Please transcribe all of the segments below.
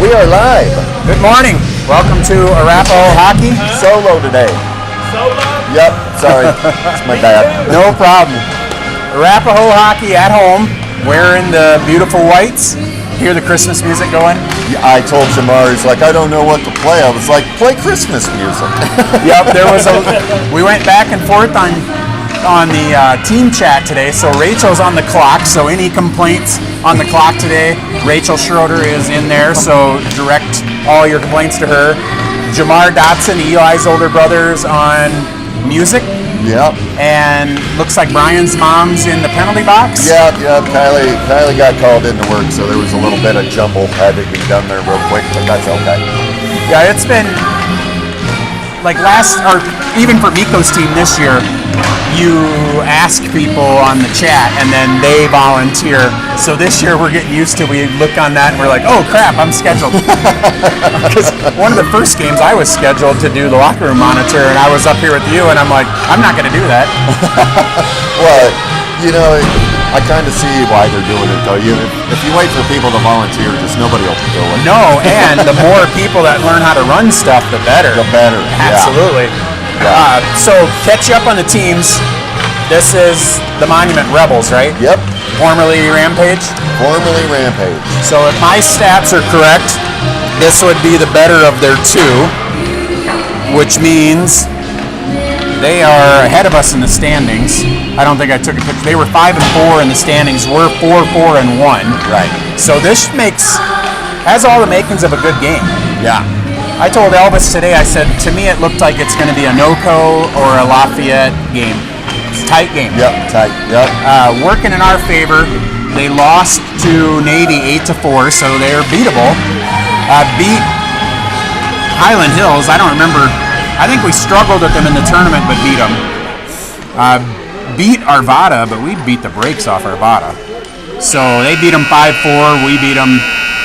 We are live. Good morning. Welcome to Arapahoe Hockey. Solo today. Solo? Yep, sorry. It's my bad. No problem. Arapahoe Hockey at home, wearing the beautiful whites. Hear the Christmas music going? Yeah, I told Jamar, he's like, I don't know what to play. I was like, play Christmas music. Yep, we went back and forth on the team chat today. So Rachel's on the clock. So any complaints on the clock today, Rachel Schroeder is in there. So direct all your complaints to her. Jamar Dotson, Eli's older brother, is on music. Yep. And looks like Brian's mom's in the penalty box. Yep. Kylie got called into work, so there was a little bit of jumble had to be done there real quick, but that's okay. Yeah, it's been like or even for Miko's team this year, you ask people on the chat and then they volunteer. So this year we're getting used to, we look on that and we're like, oh crap, I'm scheduled. Because one of the first games I was scheduled to do the locker room monitor and I was up here with you and I'm like, I'm not going to do that. Well, you know, I kind of see why they're doing it though. If you wait for people to volunteer, just nobody will do it. No, and the more people that learn how to run stuff, the better. The better. Absolutely. Yeah. So catch you up on the teams. This is the Monument Rebels, right? Yep. Formerly Rampage. Formerly Rampage. So if my stats are correct, this would be the better of their two, which means they are ahead of us in the standings. I don't think I took a picture. They were 5-4 in the standings. We're 4-4-1. Right. So this has all the makings of a good game. Yeah. I told Elvis today, I said, to me it looked like it's going to be a NOCO or a Lafayette game. It's a tight game. Yep, tight. Yep. Working in our favor, they lost to Navy 8-4, so they're beatable. Beat Highland Hills. I don't remember. I think we struggled with them in the tournament, but beat them. Beat Arvada, but we beat the brakes off Arvada. So they beat them 5-4. We beat them.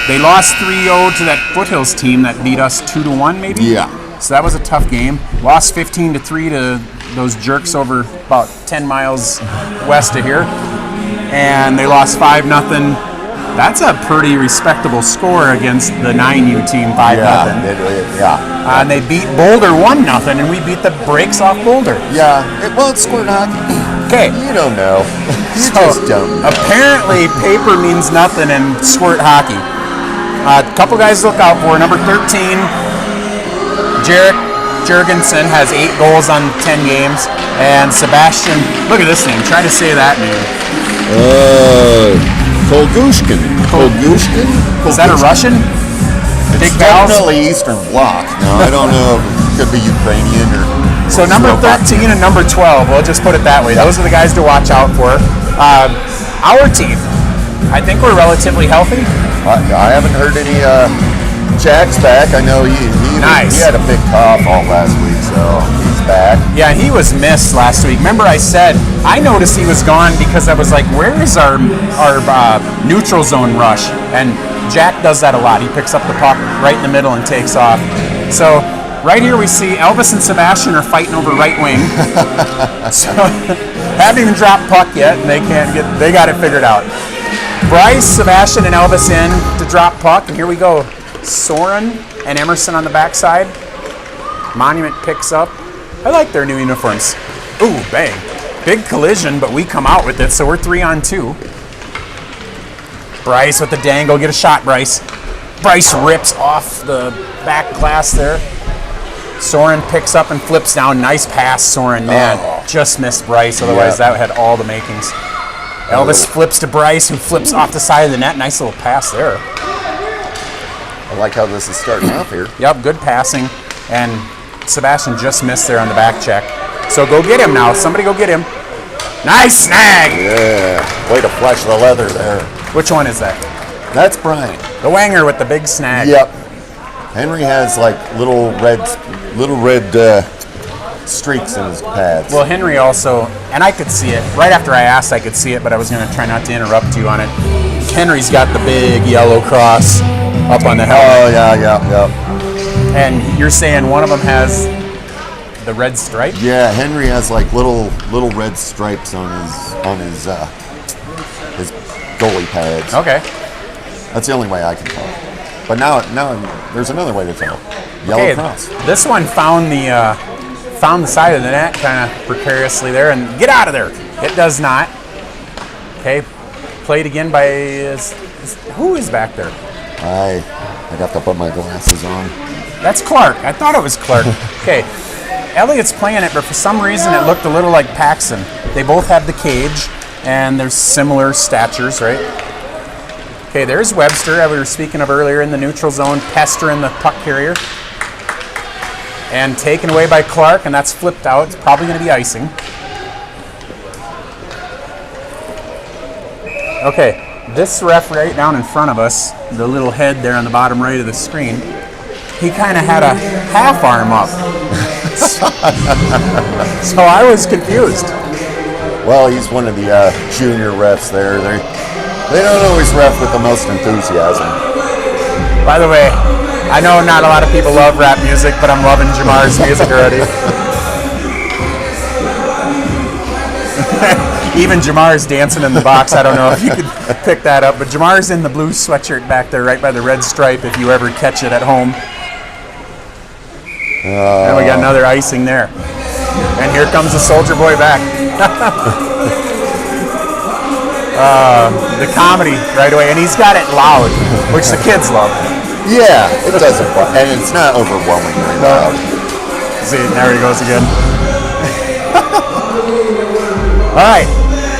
They lost 3-0 to that Foothills team that beat us 2-1, maybe. Yeah. So that was a tough game. Lost 15-3 to those jerks over about 10 miles west of here, and they lost 5-0. That's a pretty respectable score against the 9U team, 5-0. Yeah. And they beat Boulder 1-0, and we beat the brakes off Boulder. Yeah. Well, it's squirt hockey. Okay. You don't know. You just don't know. Apparently, paper means nothing in squirt hockey. A couple guys to look out for. Number 13, Jarek Jurgensen has 8 goals on 10 games. And Sebastian, look at this name. Try to say that name. Kolgushkin. Is that a Russian? It's definitely Eastern Bloc. No, I don't know. It could be Ukrainian or... So number 13 and number 12, we'll just put it that way. Those are the guys to watch out for. Our team, I think we're relatively healthy. I haven't heard any Jack's back. I know he had a big cough all last week, so he's back. Yeah, he was missed last week. Remember I said, I noticed he was gone because I was like, where is our neutral zone rush? And Jack does that a lot. He picks up the puck right in the middle and takes off. So right here we see Elvis and Sebastian are fighting over right wing. So haven't even dropped puck yet, and they got it figured out. Bryce, Sebastian, and Elvis in to drop puck, and here we go. Soren and Emerson on the backside. Monument picks up. I like their new uniforms. Ooh, bang. Big collision, but we come out with it, so we're 3-on-2. Bryce with the dangle. Get a shot, Bryce. Bryce rips off the back glass there. Soren picks up and flips down. Nice pass, Soren. Man, just missed Bryce. Otherwise, that had all the makings. Elvis flips to Bryce, who flips off the side of the net. Nice little pass there. I like how this is starting off here. Yep, good passing. And Sebastian just missed there on the back check. So go get him now. Somebody go get him. Nice snag! Yeah, way to flush the leather there. Which one is that? That's Brian. The Wanger with the big snag. Yep. Henry has like little red streaks in his pads. Well, Henry also, and I could see it. Right after I asked, I could see it, but I was going to try not to interrupt you on it. Henry's got the big yellow cross up on the helmet. Oh, yeah. And you're saying one of them has the red stripe? Yeah, Henry has like little red stripes on his goalie pads. Okay. That's the only way I can tell. But now there's another way to tell. Yellow Okay, cross. this one found the side of the net kind of precariously there, and get out of there. It does not. Okay, played again by who is back there? I'd have to put my glasses on. That's Clark. I thought it was Clark. Okay, Elliott's playing it, but for some reason it looked a little like Paxson. They both have the cage, and there's similar statures, right? Okay, there's Webster, that we were speaking of earlier, in the neutral zone, pestering the puck carrier. And taken away by Clark, and that's flipped out. It's probably going to be icing. Okay, this ref right down in front of us, the little head there on the bottom right of the screen, he kind of had a half arm up. So I was confused. Well, he's one of the junior refs there. They don't always ref with the most enthusiasm. By the way, I know not a lot of people love rap music, but I'm loving Jamar's music already. Even Jamar's dancing in the box. I don't know if you could pick that up, but Jamar's in the blue sweatshirt back there right by the red stripe if you ever catch it at home. And we got another icing there. And here comes the Soldier Boy back. The comedy right away, and he's got it loud, which the kids love. Yeah, it doesn't, and it's not overwhelmingly loud. See, there he goes again. All right,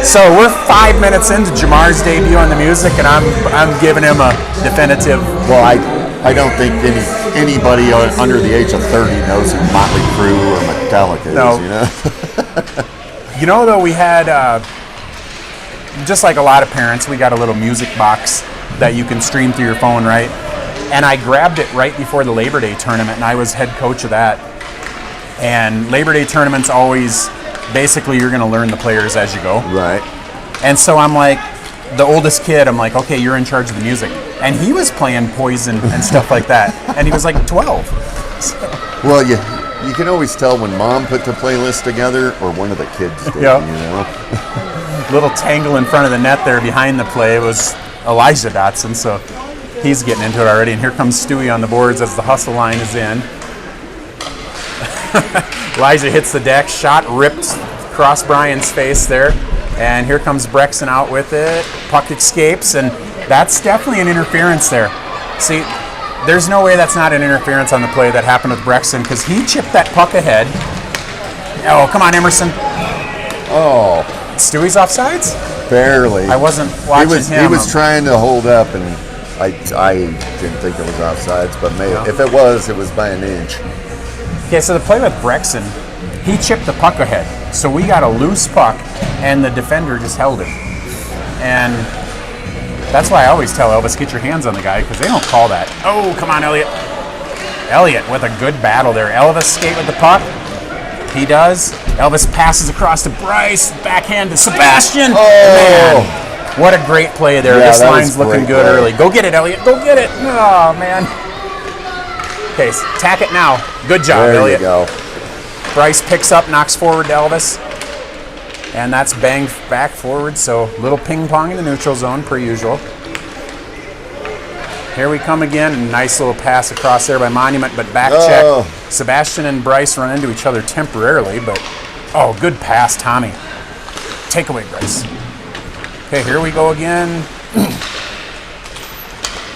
so we're 5 minutes into Jamar's debut on the music, and I'm giving him a definitive. Well, I don't think anybody under the age of 30 knows who Motley Crue or Metallica is. No. You know. You know, though, we had just like a lot of parents, we got a little music box that you can stream through your phone, right? And I grabbed it right before the Labor Day tournament, and I was head coach of that. And Labor Day tournaments always, basically, you're going to learn the players as you go. Right. And so I'm like, the oldest kid, I'm like, okay, you're in charge of the music. And he was playing Poison and stuff like that. And he was like 12. So. Well, you can always tell when mom put the playlist together or one of the kids did, Yeah. you know. Little tangle in front of the net there behind the play was Elijah Dotson, so he's getting into it already. And here comes Stewie on the boards as the hustle line is in. Elijah hits the deck, shot ripped across Brian's face there. And here comes Brexton out with it. Puck escapes, and that's definitely an interference there. See, there's no way that's not an interference on the play that happened with Brexton, because he chipped that puck ahead. Oh, come on, Emerson. Oh. Stewie's offsides? Barely. I wasn't watching him. He was trying to hold up, and I didn't think it was offsides, but maybe if it was by an inch. Okay, so the play with Brexton, he chipped the puck ahead. So we got a loose puck, and the defender just held it. And that's why I always tell Elvis, get your hands on the guy, because they don't call that. Oh, come on, Elliott. Elliott with a good battle there. Elvis skate with the puck. He does. Elvis passes across to Bryce. Backhand to Sebastian. Oh. Man, what a great play there. Yeah, this line's looking good play. early. Go get it, Elliott. Go get it. Oh, man. Okay, tack it now. Good job, There Elliott. you go. Bryce picks up, knocks forward to Elvis. And that's banged back forward, so little ping pong in the neutral zone, per usual. Here we come again. Nice little pass across there by Monument, but back check. Sebastian and Bryce run into each other temporarily, but oh, good pass, Tommy. Take away, Bryce. Okay, here we go again.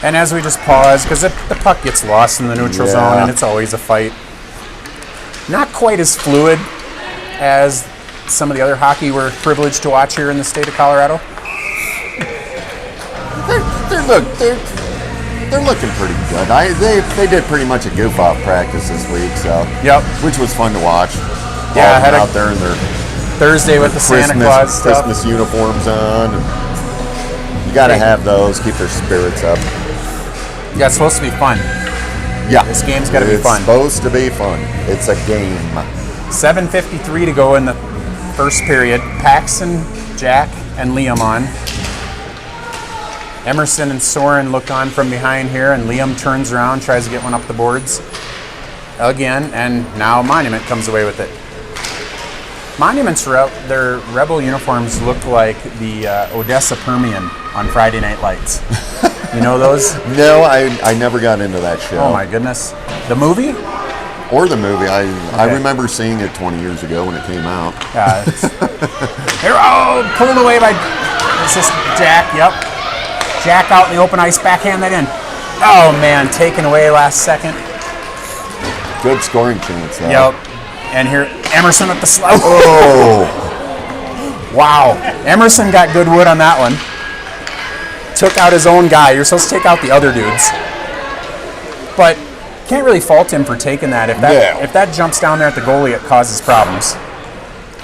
And as we just pause, because the puck gets lost in the neutral zone, and it's always a fight. Not quite as fluid as some of the other hockey we're privileged to watch here in the state of Colorado. They're looking pretty good. They did pretty much a goof off practice this week, so which was fun to watch. Yeah, I had out there in their Thursday with the Santa Claus stuff. Christmas uniforms on. And you got to have those, keep their spirits up. Yeah, it's supposed to be fun. Yeah, this game's got to be fun. It's supposed to be fun. It's a game. 7:53 to go in the first period. Paxson, Jack, and Liam on. Emerson and Soren look on from behind here, and Liam turns around, tries to get one up the boards again, and now Monument comes away with it. Monument's their Rebel uniforms look like the Odessa Permian on Friday Night Lights. You know those? No, I never got into that show. Oh my goodness. The movie? Or the movie. I remember seeing it 20 years ago when it came out. Here, pulled away by, is this Jack? Yep. Jack out in the open ice, backhand that in. Oh man, taken away last second. Good scoring chance, though. Yep. And here, Emerson at the slide. Oh! Wow. Emerson got good wood on that one. Took out his own guy. You're supposed to take out the other dudes. But can't really fault him for taking that. If that jumps down there at the goalie, it causes problems.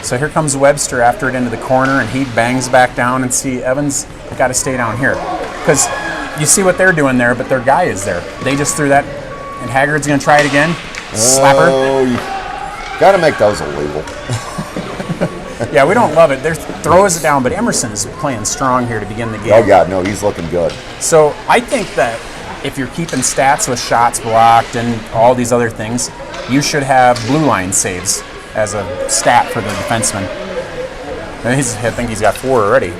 So here comes Webster after it into the corner, and he bangs back down, and see Evans got to stay down here. Because you see what they're doing there, but their guy is there. They just threw that, and Haggard's going to try it again. Slapper. Oh, you got to make those illegal. Yeah, we don't love it. There throws it down, but Emerson is playing strong here to begin the game. Oh, God, no, he's looking good. So I think that if you're keeping stats with shots blocked and all these other things, you should have blue line saves as a stat for the defenseman. And I think he's got 4 already.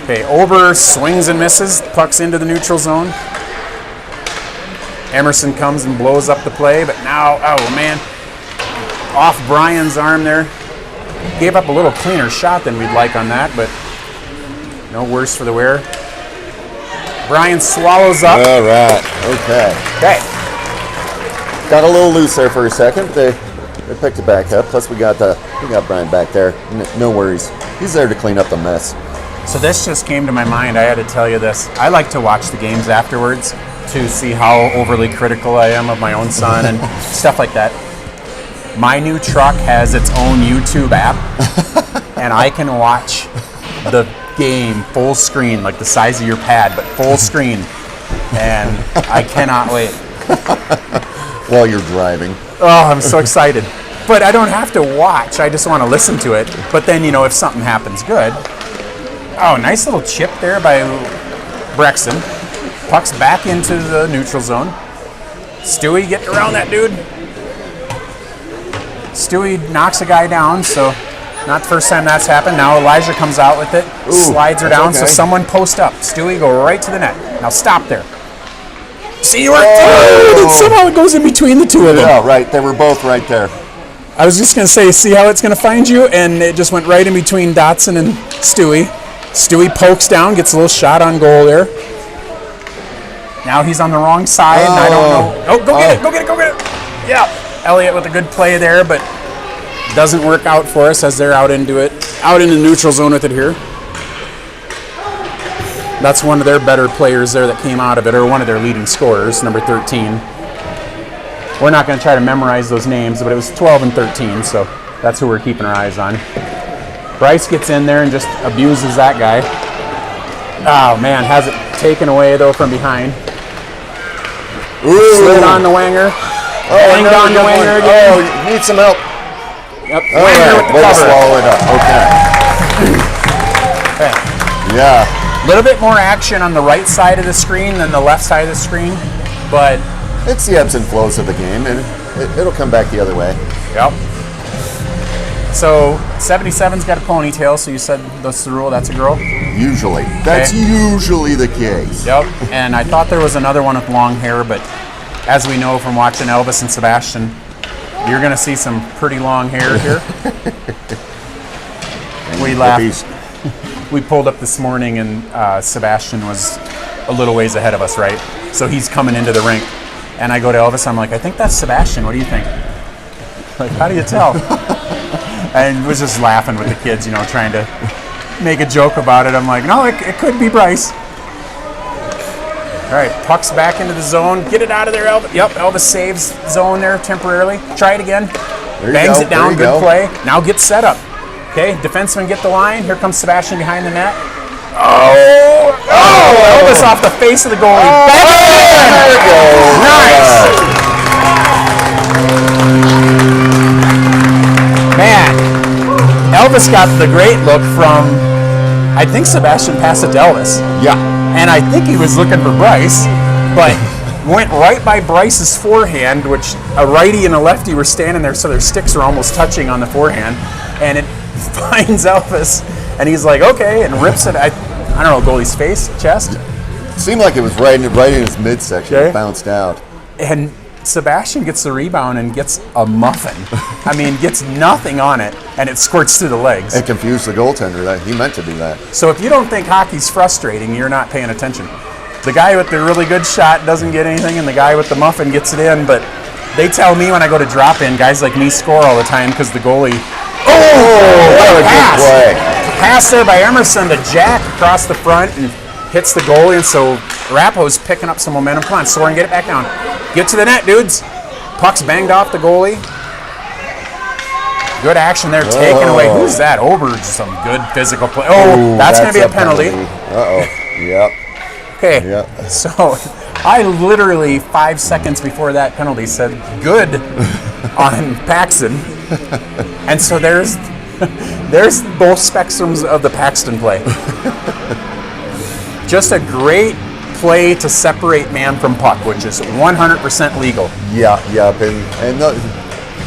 Okay, Ober swings and misses, pucks into the neutral zone. Emerson comes and blows up the play, but now, oh man, off Brian's arm there. Gave up a little cleaner shot than we'd like on that, but no worse for the wear. Brian swallows up. All right. Okay. Got a little loose there for a second. They picked it back up. Plus we got Brian back there. No worries. He's there to clean up the mess. So this just came to my mind. I had to tell you this. I like to watch the games afterwards to see how overly critical I am of my own son and stuff like that. My new truck has its own YouTube app, and I can watch the game full screen, like the size of your pad, but full screen, and I cannot wait. While you're driving. Oh, I'm so excited. But I don't have to watch. I just want to listen to it. But then, if something happens good. Oh, nice little chip there by Brexton. Puck's back into the neutral zone. Stewie getting around that dude. Stewie knocks a guy down, so not the first time that's happened. Now Elijah comes out with it, slides her down, so someone post up. Stewie go right to the net. Now stop there. See where and somehow it goes in between the two of them. Yeah, right. They were both right there. I was just going to say, see how it's going to find you? And it just went right in between Dotson and Stewie. Stewie pokes down, gets a little shot on goal there. Now he's on the wrong side, and I don't know. Oh, go get it. Yeah. Elliott with a good play there, but doesn't work out for us as they're out into the neutral zone with it here. That's one of their better players there that came out of it, or one of their leading scorers, number 13. We're not going to try to memorize those names, but it was 12 and 13, so that's who we're keeping our eyes on. Bryce gets in there and just abuses that guy. Oh, man, has it taken away, though, from behind. Slid on the Wanger. Banged on the Wanger again. Oh, you need some help. Yep. All right, way to swallow it up. Okay. Yeah. A little bit more action on the right side of the screen than the left side of the screen, but it's the ebbs and flows of the game, and it'll come back the other way. Yep. So 77's got a ponytail, so you said that's the rule, that's a girl? Usually. That's usually the case. Yep. And I thought there was another one with long hair, but as we know from watching Elvis and Sebastian, you're going to see some pretty long hair here. We laughed. We pulled up this morning, and Sebastian was a little ways ahead of us, right? So he's coming into the rink. And I go to Elvis, I'm like, I think that's Sebastian. What do you think? Like, how do you tell? And was just laughing with the kids, trying to make a joke about it. I'm like, no, it could be Bryce. All right, puck's back into the zone. Get it out of there, Elvis. Yep, Elvis saves zone there temporarily. Try it again. Bangs it down, good play. Now get set up. Okay, defenseman get the line. Here comes Sebastian behind the net. Oh, Elvis off the face of the goalie. There you go. Nice. Man, Elvis got the great look from, I think Sebastian passed it to Elvis. Yeah. And I think he was looking for Bryce, but went right by Bryce's forehand, which a righty and a lefty were standing there, so their sticks were almost touching on the forehand, and it finds Elvis, and he's like, okay, and rips it, I don't know, goalie's face, chest? Seemed like it was right in his midsection. Okay. It bounced out. And Sebastian gets the rebound and gets a muffin. I mean, gets nothing on it, and it squirts through the legs. It confused the goaltender. That he meant to do that. So if you don't think hockey's frustrating, you're not paying attention. The guy with the really good shot doesn't get anything, and the guy with the muffin gets it in. But they tell me when I go to drop in, guys like me score all the time because the goalie. What a good play. Pass there by Emerson to Jack across the front and hits the goalie, and so Arapahoe's picking up some momentum. Come on, Soren, get it back down. Get to the net, dudes. Puck's banged off the goalie. Good action there, taken away. Who's that? Oberge, some good physical play. Oh, that's going to be a penalty. Uh-oh. Yep. Okay, Yep. so I literally 5 seconds before that penalty said good on Paxton. And so there's both spectrums of the Paxton play. Just a great play to separate man from puck, which is 100% legal. Yeah, yep. And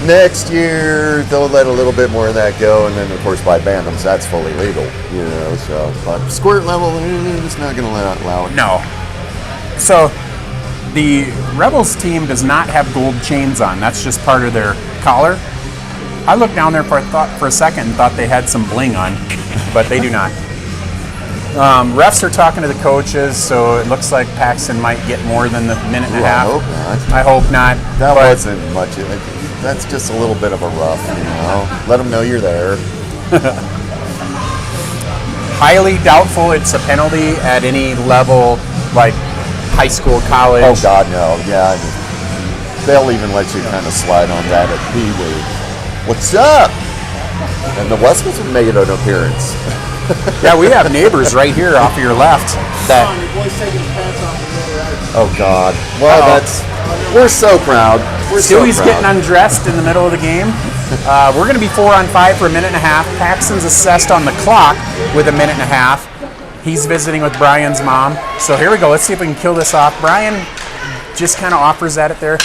next year they'll let a little bit more of that go, and then of course by Bantams that's fully legal. You know, so but squirt level, it's not going to allow it. No. So the Rebels team does not have gold chains on. That's just part of their collar. I looked down there for a second and thought they had some bling on, but they do not. Refs are talking to the coaches, so it looks like Paxton might get more than the minute and a half. I hope not. That But wasn't much. That's just a little bit of a rough, you know. Let them know you're there. highly doubtful it's a penalty at any level, like high school, college. Oh God, no. Yeah, they'll even let you kind of slide on that at Pee-wee. What's up? And the Westmans have made an appearance. Yeah, we have neighbors right here off of your left. That. Oh God. Well, we're so proud. Stewie's getting undressed in the middle of the game. We're going to be 4-on-5 for a minute and a half. Paxton's assessed on the clock with a minute and a half. He's visiting with Brian's mom. So here we go. Let's see if we can kill this off. Brian just kind of offers at it there.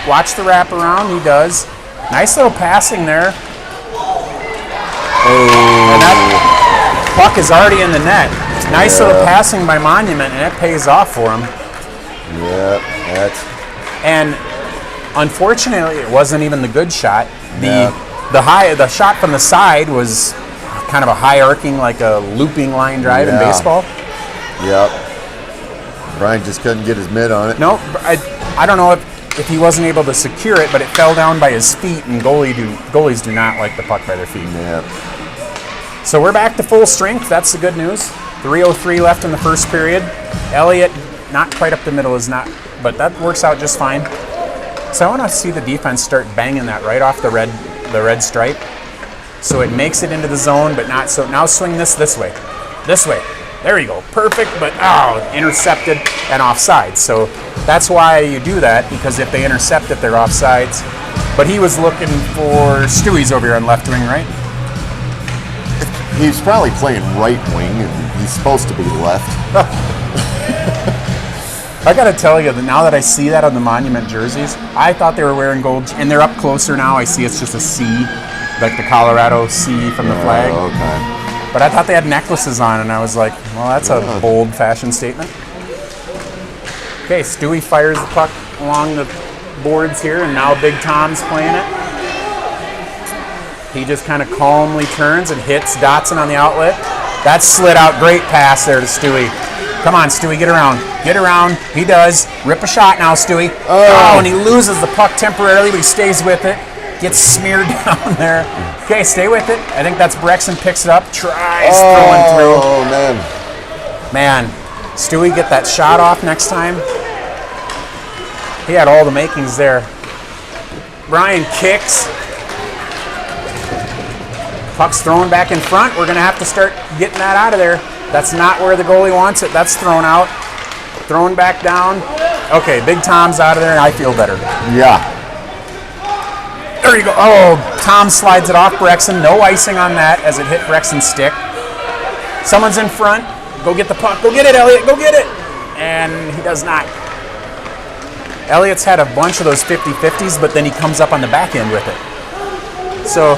Watch the wraparound. He does. Nice little passing there. And that puck is already in the net. Nice little passing by Monument, and it pays off for him. Yeah, And unfortunately, it wasn't even the good shot. The shot from the side was kind of a high arcing, like a looping line drive in baseball. Yep. Brian just couldn't get his mitt on it. No, I don't know if he wasn't able to secure it, but it fell down by his feet, and goalies do not like the puck by their feet. Yeah. So we're back to full strength. That's the good news. 3:03 left in the first period. Elliott, not quite up the middle, but that works out just fine. So I want to see the defense start banging that right off the red stripe. So it makes it into the zone, but not so. Now swing this way. This way. There you go. Perfect, but intercepted and offside. So that's why you do that, because if they intercept it, they're offsides. But he was looking for Stewie's over here on left wing, right? He's probably playing right wing, and he's supposed to be left. I gotta tell you that now that I see that on the Monument jerseys, I thought they were wearing gold, and they're up closer now. I see it's just a C, like the Colorado C from the flag. Oh, okay. But I thought they had necklaces on, and I was like, well, that's a bold fashion statement. Okay, Stewie fires the puck along the boards here, and now Big Tom's playing it. He just kind of calmly turns and hits Dotson on the outlet. That slid out. Great pass there to Stewie. Come on, Stewie, get around. Get around. He does. Rip a shot now, Stewie. Oh, and he loses the puck temporarily, but he stays with it. Gets smeared down there. Okay, stay with it. I think that's Brexton picks it up. Tries throwing through. Oh, man. Man, Stewie, get that shot off next time. He had all the makings there. Brian kicks. Puck's thrown back in front. We're going to have to start getting that out of there. That's not where the goalie wants it. That's thrown out. Thrown back down. Okay, Big Tom's out of there, and I feel better. Yeah. There you go. Oh, Tom slides it off Brexton. No icing on that as it hit Brexton's stick. Someone's in front. Go get the puck. Go get it, Elliott. Go get it. And he does not. Elliott's had a bunch of those 50-50s, but then he comes up on the back end with it. So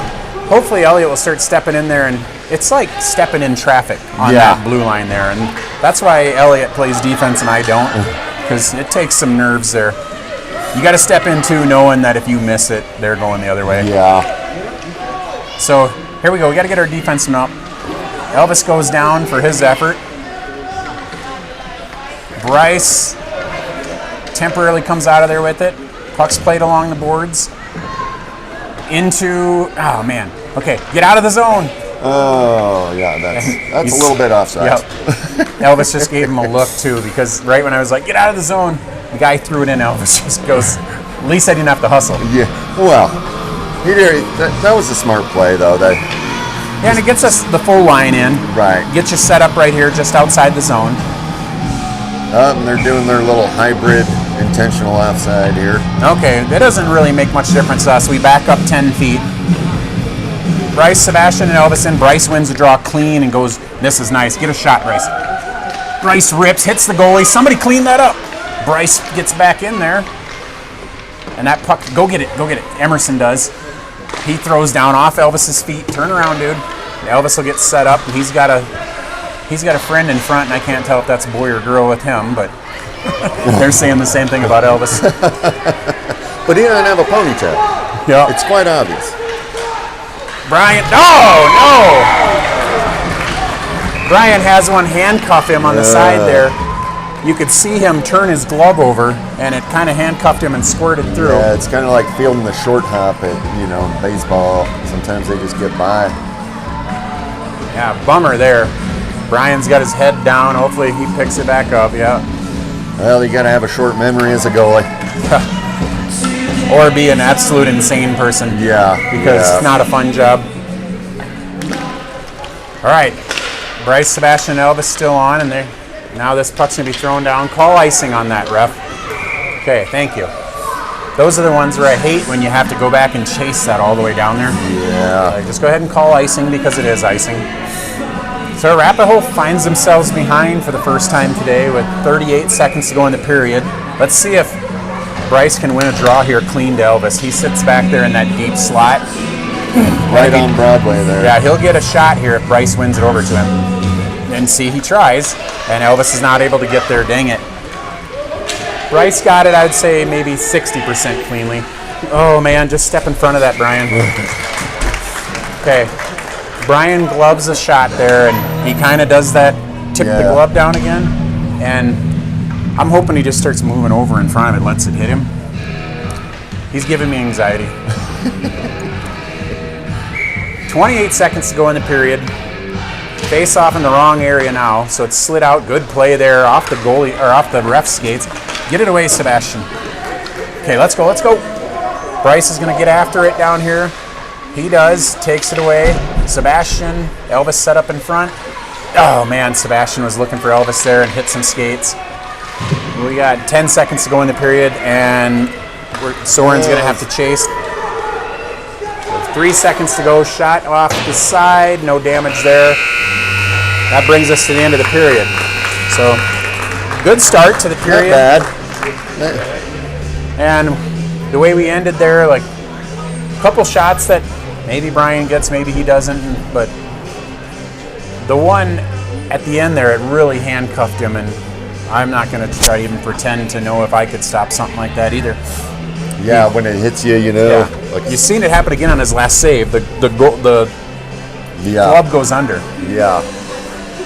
hopefully Elliott will start stepping in there, and it's like stepping in traffic on that blue line there. And That's why Elliot plays defense and I don't, because it takes some nerves there. You got to step into knowing that if you miss it, they're going the other way. Yeah. So here we go. We got to get our defenseman up. Elvis goes down for his effort. Bryce temporarily comes out of there with it. Puck's played along the boards. Oh man. Okay, get out of the zone. Oh, yeah, that's a little bit offside. Yep. Elvis just gave him a look too, because right when I was like, get out of the zone, the guy threw it in. Elvis just goes, at least I didn't have to hustle. Yeah, well, that was a smart play though. Yeah, and it gets us the full line in. Right. Gets you set up right here just outside the zone. And they're doing their little hybrid intentional offside here. Okay, that doesn't really make much difference to us. We back up 10 feet. Bryce, Sebastian, and Elvis in. Bryce wins the draw clean and goes, this is nice. Get a shot, Bryce. Bryce rips, hits the goalie. Somebody clean that up. Bryce gets back in there. And that puck, go get it. Emerson does. He throws down off Elvis's feet. Turn around, dude. Elvis will get set up. He's got a friend in front, and I can't tell if that's a boy or girl with him, but they're saying the same thing about Elvis. But he doesn't have a ponytail. Yeah. It's quite obvious. Brian, no! Brian has one handcuff him on the side there. You could see him turn his glove over, and it kind of handcuffed him and squirted through. Yeah, it's kind of like fielding the short hop at, in baseball. Sometimes they just get by. Yeah, bummer there. Brian's got his head down. Hopefully he picks it back up, yeah. Well, you got to have a short memory as a goalie. Or be an absolute insane person. Yeah. Because it's not a fun job. All right. Bryce, Sebastian, and Elvis still on, and now this puck's going to be thrown down. Call icing on that, ref. Okay, thank you. Those are the ones where I hate when you have to go back and chase that all the way down there. Yeah. Just go ahead and call icing because it is icing. So Arapahoe finds themselves behind for the first time today with 38 seconds to go in the period. Let's see if Bryce can win a draw here clean to Elvis. He sits back there in that deep slot. Right on Broadway there. Yeah, he'll get a shot here if Bryce wins it over to him. And see, he tries, and Elvis is not able to get there. Dang it. Bryce got it, I'd say, maybe 60% cleanly. Oh, man, just step in front of that, Brian. Okay. Brian gloves a shot there, and he kind of does that, tip the glove down again. And I'm hoping he just starts moving over in front of it, lets it hit him. He's giving me anxiety. 28 seconds to go in the period. Face off in the wrong area now, so it's slid out. Good play there off the goalie or off the ref's skates. Get it away, Sebastian. Okay, let's go. Bryce is going to get after it down here. He does, takes it away. Sebastian, Elvis set up in front. Oh man, Sebastian was looking for Elvis there and hit some skates. We got 10 seconds to go in the period, and Soren's going to have to chase. 3 seconds to go, shot off the side, no damage there. That brings us to the end of the period. So, good start to the period. Not bad. And the way we ended there, like a couple shots that maybe Brian gets, maybe he doesn't, but the one at the end there, it really handcuffed him, and I'm not going to try to even pretend to know if I could stop something like that either. Yeah, when it hits you, Yeah. Like, you've seen it happen again on his last save. The glove goes under. Yeah.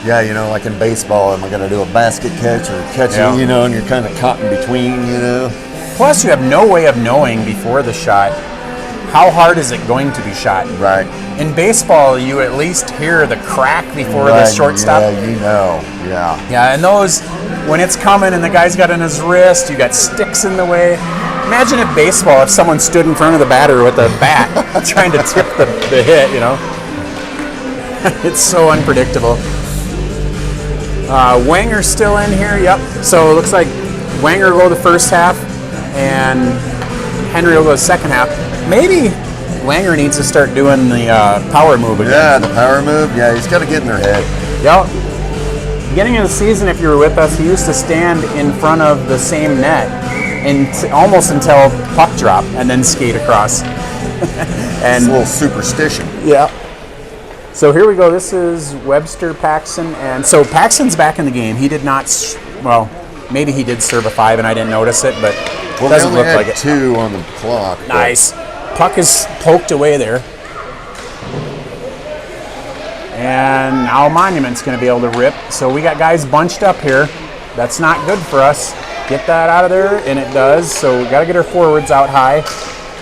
Yeah, like in baseball, am I going to do a basket catch or catch it, and you're kind of caught in between, Plus, you have no way of knowing before the shot how hard is it going to be shot. Right. In baseball, you at least hear the crack before the shortstop. Yeah, Yeah. Yeah, and those, when it's coming and the guy's got in his wrist, you got sticks in the way. Imagine if baseball, if someone stood in front of the batter with a bat trying to tip the hit, It's so unpredictable. Wanger's still in here, yep. So it looks like Wanger will go the first half and Henry will go the second half. Maybe Wanger needs to start doing the power move again. Yeah, the power move. Yeah, he's got to get in their head. Yep. Beginning of the season, if you were with us, he used to stand in front of the same net almost until puck drop and then skate across. And it's a little superstition. Yeah. So here we go. This is Webster, Paxton, and so Paxton's back in the game. He did not, well, maybe he did serve a 5 and I didn't notice it, but Well, doesn't they only look had like it. 2 on the clock. but- Nice. Puck is poked away there. And now Monument's going to be able to rip. So we got guys bunched up here. That's not good for us. Get that out of there, and it does. So we got to get our forwards out high.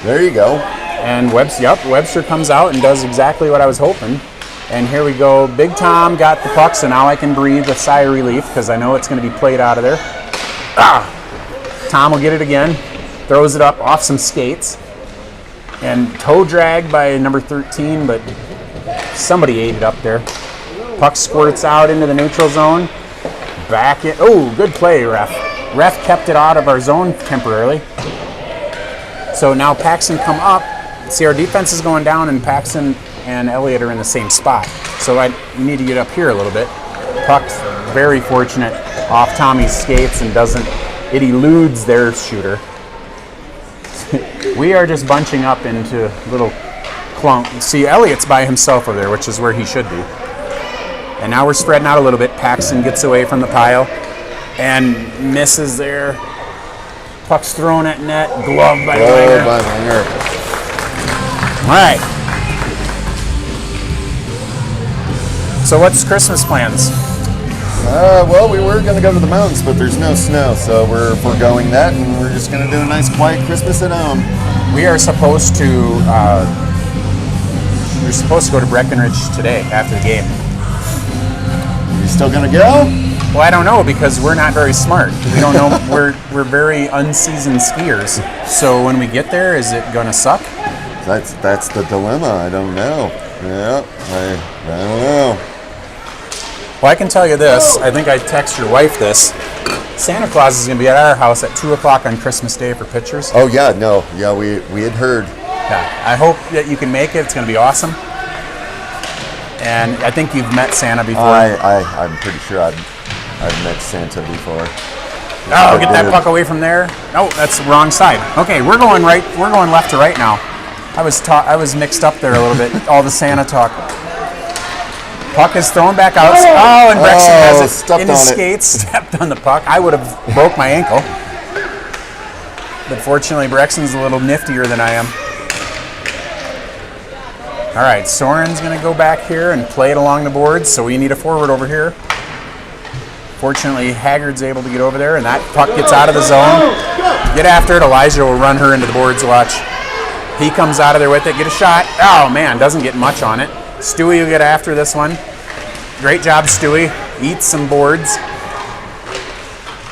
There you go. And Webster comes out and does exactly what I was hoping. And here we go. Big Tom got the puck, so now I can breathe a sigh of relief because I know it's going to be played out of there. Tom will get it again. Throws it up off some skates. And toe drag by number 13, but somebody ate it up there. Puck squirts out into the neutral zone. Back in. Oh, good play, ref. Ref kept it out of our zone temporarily. So now Paxton come up. See, our defense is going down, and Paxton and Elliott are in the same spot. So I need to get up here a little bit. Puck's very fortunate off Tommy's skates and it eludes their shooter. We are just bunching up into little clunk. See, Elliott's by himself over there, which is where he should be. And now we're spreading out a little bit. Paxton gets away from the pile and misses there. Puck's thrown at net. Glove by Langer. All right. So what's Christmas plans? Well, we were going to go to the mountains, but there's no snow, so we're foregoing that, and we're just going to do a nice, quiet Christmas at home. We are supposed to. We're supposed to go to Breckenridge today after the game. You still going to go? Well, I don't know because we're not very smart. We don't know. We're very unseasoned skiers. So when we get there, is it going to suck? That's the dilemma. I don't know. Yeah, I don't know. Well, I can tell you this. I think I text your wife this. Santa Claus is going to be at our house at 2 o'clock on Christmas Day for pictures. Oh, yeah, no. Yeah, we had heard. Yeah, I hope that you can make it. It's going to be awesome. And I think you've met Santa before. I'm pretty sure I've met Santa before. Oh, get that puck away from there. No, that's the wrong side. Okay, we're going right. We're going left to right now. I was mixed up there a little bit. All the Santa talk. Puck is thrown back out. Oh, and Brexton has it in his skates. Stepped on the puck. I would have broke my ankle. But fortunately, Brexton's a little niftier than I am. All right, Soren's going to go back here and play it along the boards, so we need a forward over here. Fortunately, Haggard's able to get over there, and that puck gets out of the zone. Get after it. Elijah will run her into the boards. Watch. He comes out of there with it. Get a shot. Oh, man, doesn't get much on it. Stewie will get after this one. Great job, Stewie. Eats some boards.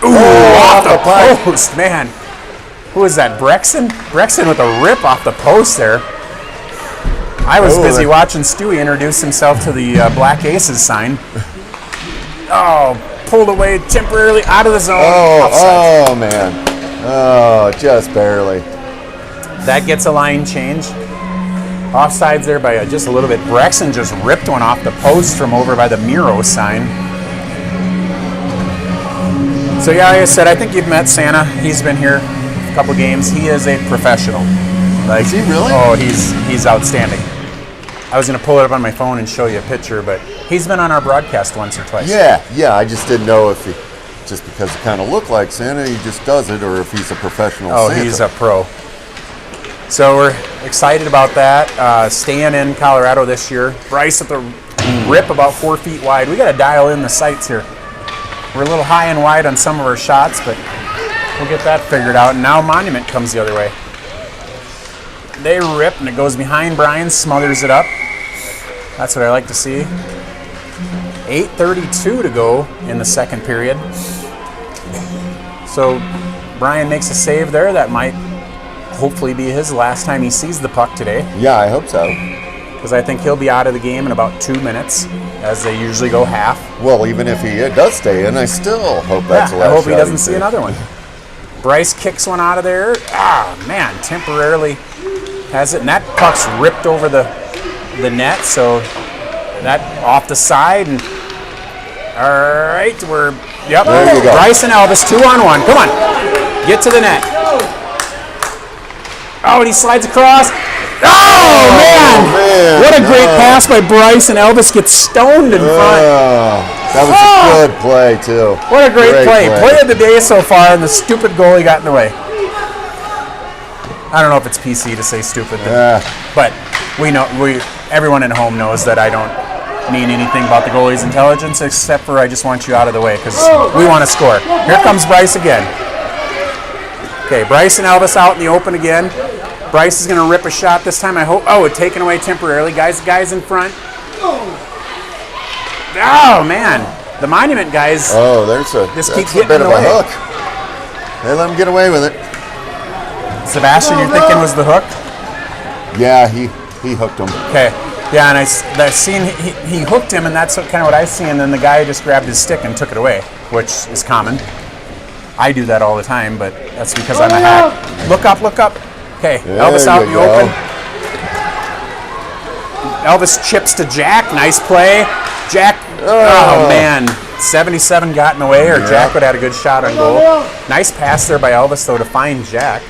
Ooh, off the post, man. Who is that, Brexton? Brexton with a rip off the post there. I was busy watching Stewie introduce himself to the Black Aces sign. Oh, pulled away temporarily out of the zone. Oh, man. Oh, just barely. That gets a line change. Offsides there by just a little bit. Brexton just ripped one off the post from over by the Miro sign. So yeah, like I said, I think you've met Santa. He's been here a couple games. He is a professional. Is he really? Oh, he's outstanding. I was going to pull it up on my phone and show you a picture, but he's been on our broadcast once or twice. Yeah. I just didn't know if he, just because he kind of looked like Santa, he just does it, or if he's a professional Santa. He's a pro. So we're excited about that. Staying in Colorado this year. Bryce at the rip about 4 feet wide. We got to dial in the sights here. We're a little high and wide on some of our shots, but we'll get that figured out. And now Monument comes the other way. They rip, and it goes behind Brian, smothers it up. That's what I like to see. 8:32 to go in the second period. So Brian makes a save there. That might hopefully be his last time he sees the puck today. Yeah, I hope so. Because I think he'll be out of the game in about 2 minutes, as they usually go half. Well, even if he does stay in, I still hope that's the last I hope shot he doesn't see another one. Bryce kicks one out of there. Man, temporarily has it. And that puck's ripped over the net, so that off the side. And all right, There you go. Bryce and Elvis 2-on-1. Come on, get to the net. Oh, and he slides across. man. What a great pass by Bryce, and Elvis gets stoned in front. That was a good play, too. What a great play. Play of the day so far, and the stupid goalie got in the way. I don't know if it's PC to say stupid, but everyone at home knows that I don't mean anything about the goalie's intelligence, except for I just want you out of the way because we want to score. Here comes Bryce again. Okay, Bryce and Elvis out in the open again. Bryce is going to rip a shot this time. I hope. Oh, taken away temporarily. Guys in front. Oh, man. The Monument guys. Oh, that's a bit of a hook. They let him get away with it. Sebastian, you're thinking was the hook? Yeah, he hooked him. Okay. Yeah, and I seen he hooked him, and that's kind of what I see. And then the guy just grabbed his stick and took it away, which is common. I do that all the time, but that's because I'm a hack. Look up. Okay, Elvis out in the open. Elvis chips to Jack. Nice play. Jack, oh man. 77 got in the way, or Jack would have had a good shot on goal. Nice pass there by Elvis, though, to find Jack.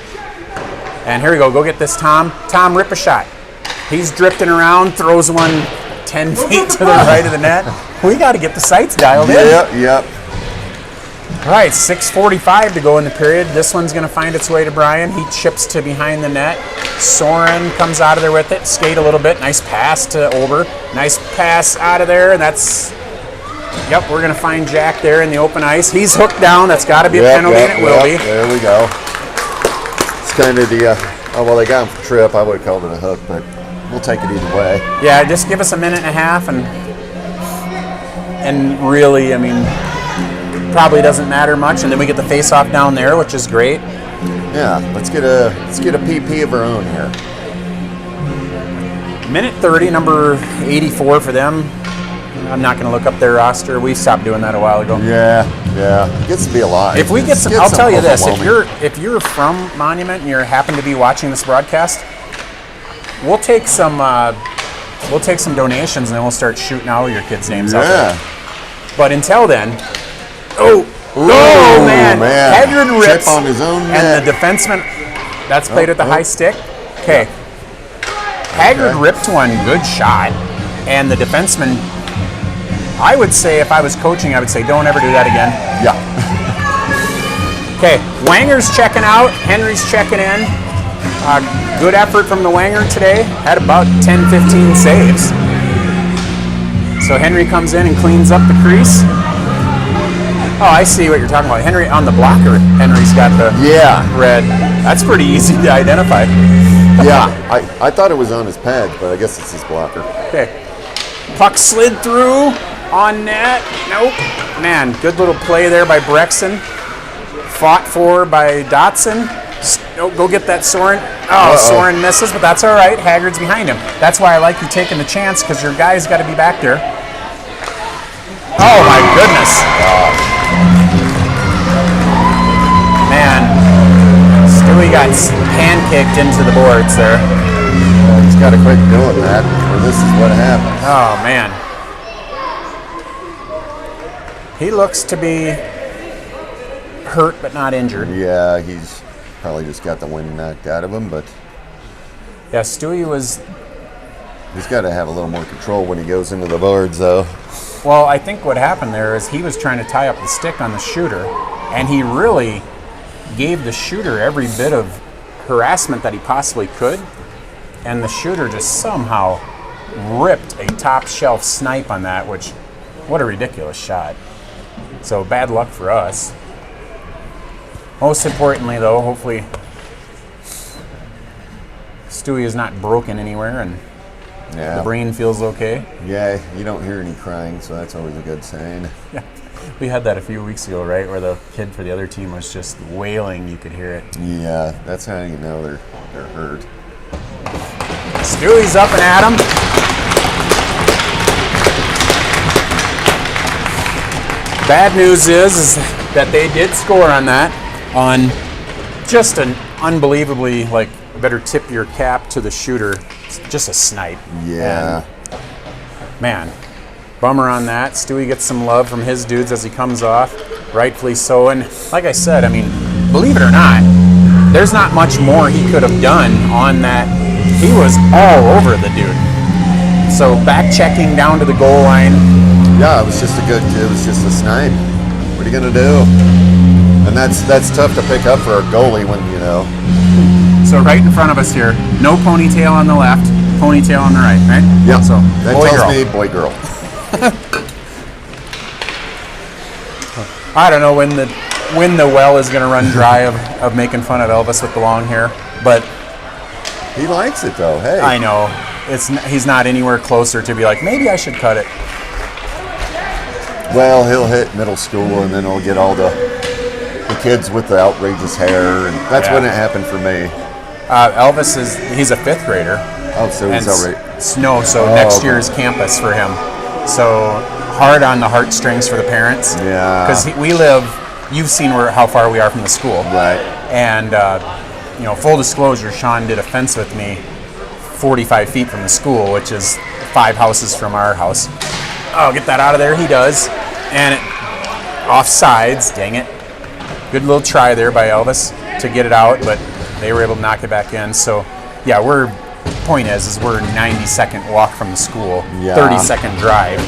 And here we go. Go get this, Tom. Tom, rip a shot. He's drifting around, throws one 10 feet to the right of the net. We got to get the sights dialed in. Yep. All right, 6:45 to go in the period. This one's going to find its way to Brian. He chips to behind the net. Soren comes out of there with it. Skate a little bit. Nice pass to Ober. Nice pass out of there. Yep, we're going to find Jack there in the open ice. He's hooked down. That's got to be a penalty, and it will be. There we go. It's kind of the, they got him for trip. I would have called it a hook, but we'll take it either way. Yeah, just give us a minute and a half, and really, I mean, probably doesn't matter much, and then we get the face-off down there, which is great. Yeah, let's get a PP of our own here. Minute 30, number 84 for them. I'm not going to look up their roster. We stopped doing that a while ago. Yeah. It gets to be a lot. If we get some, I'll tell you this: if you're from Monument and you happen to be watching this broadcast, we'll take some donations, and then we'll start shooting all your kids' names out there. But until then, man. Haggard rips on his own net. And the defenseman, that's played at the high stick. Okay. Haggard ripped one, good shot, and the defenseman, I would say, if I was coaching, I would say, don't ever do that again. Yeah. Okay, Wanger's checking out, Henry's checking in. Good effort from the Wanger today. Had about 10-15 saves. So Henry comes in and cleans up the crease. Oh, I see what you're talking about. Henry on the blocker. Henry's got the red. That's pretty easy to identify. Yeah, I thought it was on his pad, but I guess it's his blocker. Okay. Puck slid through on net. Nope. Man, good little play there by Brexton. Fought for by Dotson. Go get that Soren. Soren misses, but that's all right. Haggard's behind him. That's why I like you taking the chance, because your guy's got to be back there. Oh, my goodness. Man, Stewie got pancaked into the boards there. He's got to quit doing that, or this is what happens. Oh, man. He looks to be hurt but not injured. Yeah, he's probably just got the wind knocked out of him, but... Yeah, Stewie was... He's got to have a little more control when he goes into the boards, though. Well, I think what happened there is he was trying to tie up the stick on the shooter, and he really gave the shooter every bit of harassment that he possibly could, and the shooter just somehow ripped a top shelf snipe on that, which, what a ridiculous shot. So bad luck for us. Most importantly, though, hopefully Stewie is not broken anywhere, and the brain feels okay. Yeah, you don't hear any crying, so that's always a good sign. Yeah. We had that a few weeks ago, right, where the kid for the other team was just wailing. You could hear it. Yeah, that's how you know they're hurt. Stewie's up and at him. Bad news is that they did score on that, on just an unbelievably, better tip your cap to the shooter. It's just a snipe. Yeah. And, man, bummer on that. Stewie gets some love from his dudes as he comes off, rightfully so. And like I said, I mean, believe it or not, there's not much more he could have done on that he was all over the dude. So back checking down to the goal line. Yeah, it was just a snipe. What are you gonna do? And that's tough to pick up for a goalie when you know. So right in front of us here, no ponytail on the left, ponytail on the right, right? Yeah. So that boy, tells girl. me boy girl. I don't know when the well is gonna run dry of making fun of Elvis with the long hair, but He likes it though. Hey. I know he's not anywhere closer to be like, maybe I should cut it. Well, he'll hit middle school and then he'll get all the kids with the outrageous hair, and that's when it happened for me. Elvis he's a 5th grader. Oh, so he's already. Next year's campus for him. So hard on the heartstrings for the parents. Yeah. Because you've seen how far we are from the school. Right. And, full disclosure, Sean did a fence with me 45 feet from the school, which is 5 houses from our house. Oh, get that out of there, he does. And off sides, dang it. Good little try there by Elvis to get it out, but they were able to knock it back in. So, yeah, we're 90-second walk from the school, 30-second drive.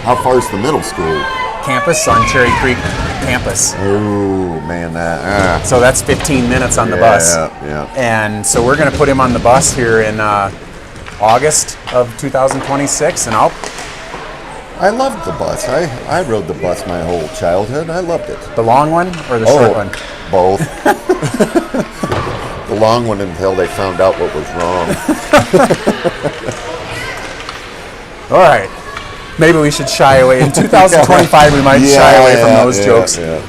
How far is the middle school? Campus on Cherry Creek campus. Oh, man, that. So that's 15 minutes on the bus. Yeah. And so we're going to put him on the bus here in August of 2026, and I loved the bus. I rode the bus my whole childhood. I loved it. The long one or the short one? Both. The long one until they found out what was wrong. All right. Maybe we should shy away. In 2025, we might shy away from those jokes. Yeah.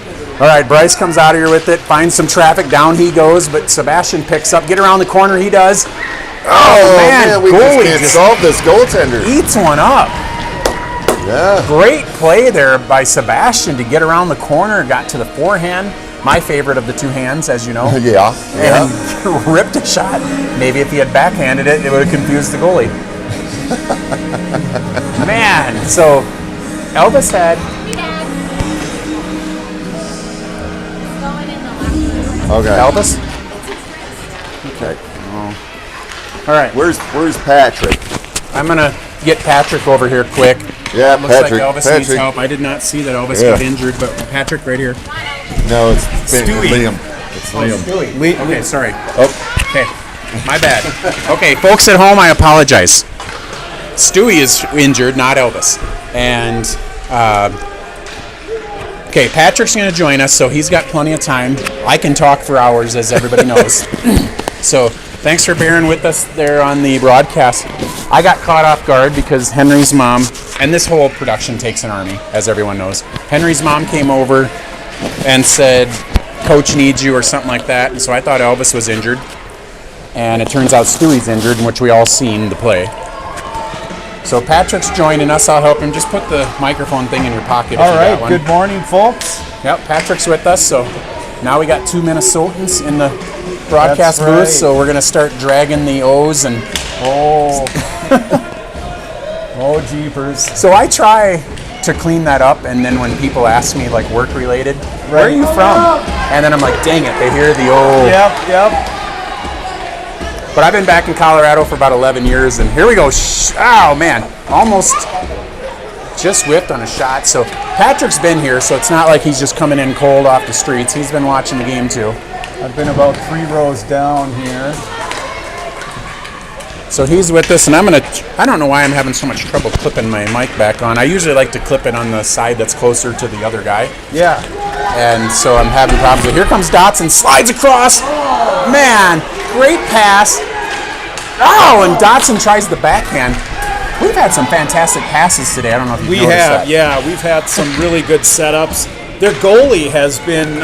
All right, Bryce comes out of here with it, finds some traffic, down he goes, but Sebastian picks up, get around the corner, he does. Oh man, we goalie just can't solve this goaltender. Eats one up. Yeah. Great play there by Sebastian to get around the corner, got to the forehand. My favorite of the two hands, as you know. Yeah. And ripped a shot. Maybe if he had backhanded it, it would have confused the goalie. Man, so Elvis had. Okay. Elvis? Okay. All right. Where's Patrick? I'm going to get Patrick over here quick. Yeah, Looks Patrick. like Elvis needs help. I did not see that Elvis got injured, but Patrick right here. No, it's Stewie. Liam. It's Liam. Stewie. Okay, sorry. Oh. Okay, my bad. Okay, folks at home, I apologize. Stewie is injured, not Elvis. And, okay, Patrick's going to join us, so he's got plenty of time. I can talk for hours, as everybody knows. So thanks for bearing with us there on the broadcast. I got caught off guard because Henry's mom, and this whole production takes an army, as everyone knows. Henry's mom came over and said, Coach needs you or something like that. And so I thought Elvis was injured. And it turns out Stewie's injured, in which we all seen the play. So Patrick's joining us. I'll help him. Just put the microphone thing in your pocket. All right. Good morning, folks. Yep, Patrick's with us. So now we got 2 Minnesotans in the broadcast booth. So we're going to start dragging the O's and... Oh. Oh, jeepers. So I try to clean that up, and then when people ask me, like, work-related, where are you from? And then I'm like, dang it, they hear the old... Yep. But I've been back in Colorado for about 11 years, and here we go. Oh, man. Almost just whipped on a shot. So Patrick's been here, so it's not like he's just coming in cold off the streets. He's been watching the game, too. I've been about 3 rows down here. So he's with us, and I don't know why I'm having so much trouble clipping my mic back on. I usually like to clip it on the side that's closer to the other guy. Yeah. And so I'm having problems with. Here comes Dotson, slides across. Man, great pass. Oh, and Dotson tries the backhand. We've had some fantastic passes today. I don't know if you've noticed that. Yeah. We've had some really good setups. Their goalie has been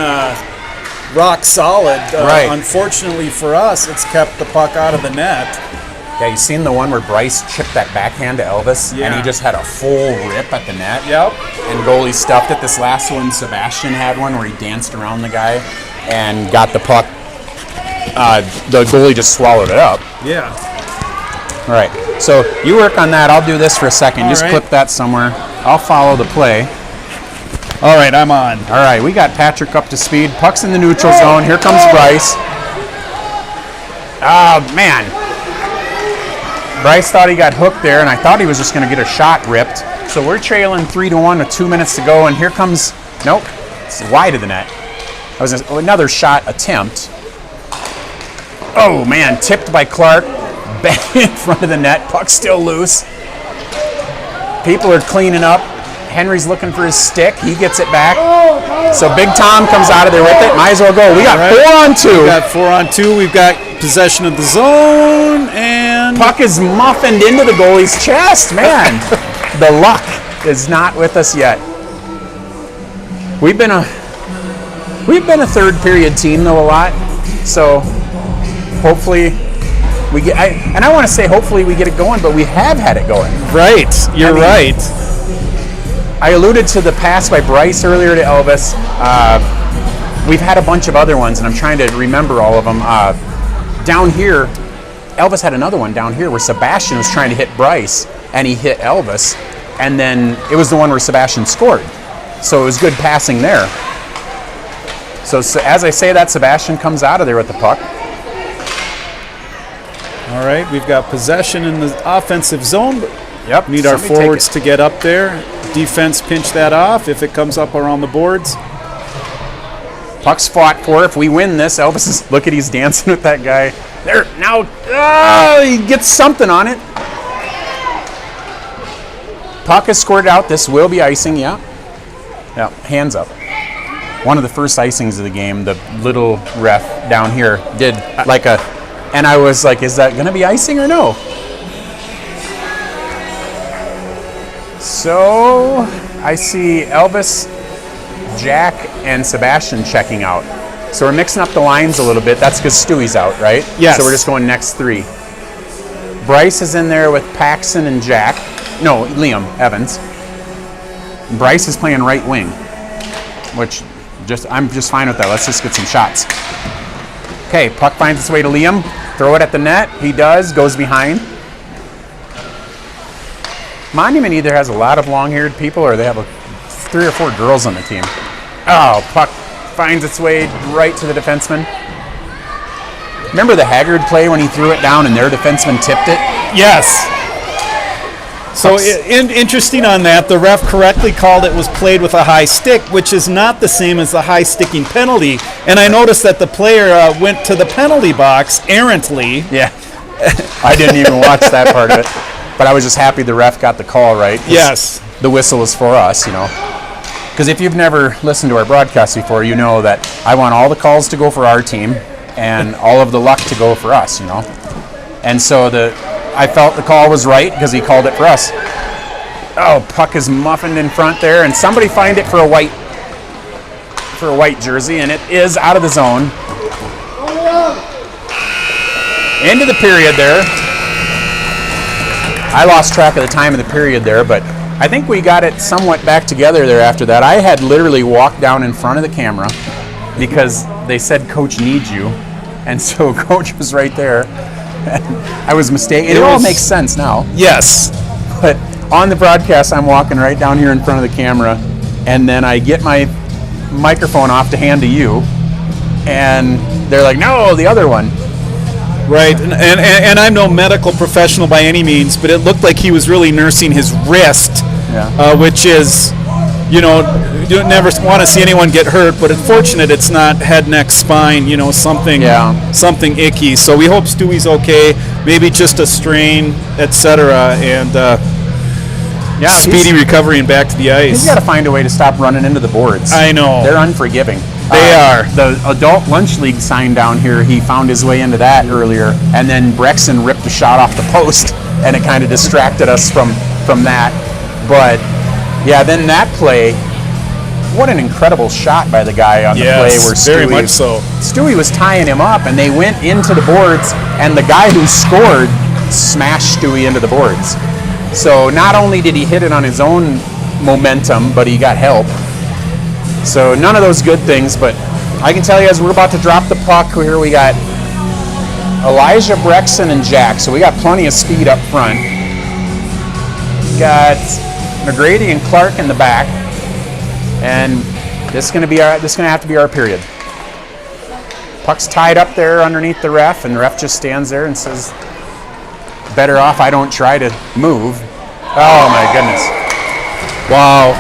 rock solid. Right. Unfortunately for us, it's kept the puck out of the net. Yeah, you seen the one where Bryce chipped that backhand to Elvis, and he just had a full rip at the net. Yep. And goalie stuffed it. This last one, Sebastian had one where he danced around the guy and got the puck. The goalie just swallowed it up. Yeah. All right. So you work on that. I'll do this for a second. Just right. clip that somewhere. I'll follow the play. All right, I'm on. All right, we got Patrick up to speed. Puck's in the neutral zone. Here comes Bryce. Oh, man. Bryce thought he got hooked there, and I thought he was just going to get a shot ripped. So we're trailing 3-1 with 2 minutes to go, and here comes, nope, it's wide of the net. That was another shot attempt. Oh man, tipped by Clark, bang in front of the net, puck still loose. People are cleaning up. Henry's looking for his stick. He gets it back. So Big Tom comes out of there with it. Might as well go. We got 4-on-2. We got 4-on-2. We've got possession of the zone, and Puck is muffined into the goalie's chest. Man, the luck is not with us yet. We've been a third period team though a lot. So hopefully we get. I want to say hopefully we get it going, but we have had it going. Right. You're right. I alluded to the pass by Bryce earlier to Elvis. We've had a bunch of other ones, and I'm trying to remember all of them. Down here, Elvis had another one down here where Sebastian was trying to hit Bryce, and he hit Elvis, and then it was the one where Sebastian scored. So it was good passing there. So as I say that, Sebastian comes out of there with the puck. All right, we've got possession in the offensive zone. But Yep. need our forwards to get up there. Defense pinch that off if it comes up around the boards. Puck's fought for. If we win this, Elvis is, look at, he's dancing with that guy. There, now, he gets something on it. Puck is scored out. This will be icing, yeah. Yeah, hands up. One of the first icings of the game, the little ref down here did like a, and I was like, is that going to be icing or no? So I see Elvis, Jack, and Sebastian checking out. So we're mixing up the lines a little bit. That's because Stewie's out, right? Yes. So we're just going next three. Bryce is in there with Paxson and Jack. No, Liam Evans. Bryce is playing right wing, which I'm just fine with that. Let's just get some shots. Okay, puck finds its way to Liam. Throw it at the net. He does. Goes behind. Monument either has a lot of long-haired people or they have 3 or 4 girls on the team. Oh, puck finds its way right to the defenseman. Remember the Haggard play when he threw it down and their defenseman tipped it? Yes. So interesting on that, the ref correctly called it was played with a high stick, which is not the same as the high sticking penalty. And I noticed that the player went to the penalty box errantly. Yeah. I didn't even watch that part of it. But I was just happy the ref got the call right. Yes. The whistle is for us, you know. Because if you've never listened to our broadcast before, you know that I want all the calls to go for our team and all of the luck to go for us, you know. And so I felt the call was right because he called it for us. Oh, puck is muffined in front there, and somebody find it for a white jersey, and it is out of the zone. Into the period there. I lost track of the time of the period there, but I think we got it somewhat back together there after that. I had literally walked down in front of the camera because they said Coach needs you, and so Coach was right there. I was mistaken. It all makes sense now. Yes. But on the broadcast, I'm walking right down here in front of the camera, and then I get my microphone off to hand to you, and they're like, no, the other one. Right, and I'm no medical professional by any means, but it looked like he was really nursing his wrist, which is, you never want to see anyone get hurt, but it's fortunate it's not head, neck, spine, something icky. So we hope Stewie's okay, maybe just a strain, etc., and speedy recovery and back to the ice. He's got to find a way to stop running into the boards. I know. They're unforgiving. They are. The adult lunch league sign down here, he found his way into that earlier, and then Brexton ripped a shot off the post, and it kind of distracted us from that. But, yeah, then that play, what an incredible shot by the guy on the play where very much so. Stewie was tying him up, and they went into the boards, and the guy who scored smashed Stewie into the boards. So not only did he hit it on his own momentum, but he got help. So none of those good things, but I can tell you as we're about to drop the puck here, we got Elijah, Brexton, and Jack. So we got plenty of speed up front. Got McGrady and Clark in the back, and this is going to have to be our period. Puck's tied up there underneath the ref, and the ref just stands there and says better off I don't try to move. Oh my goodness. Wow.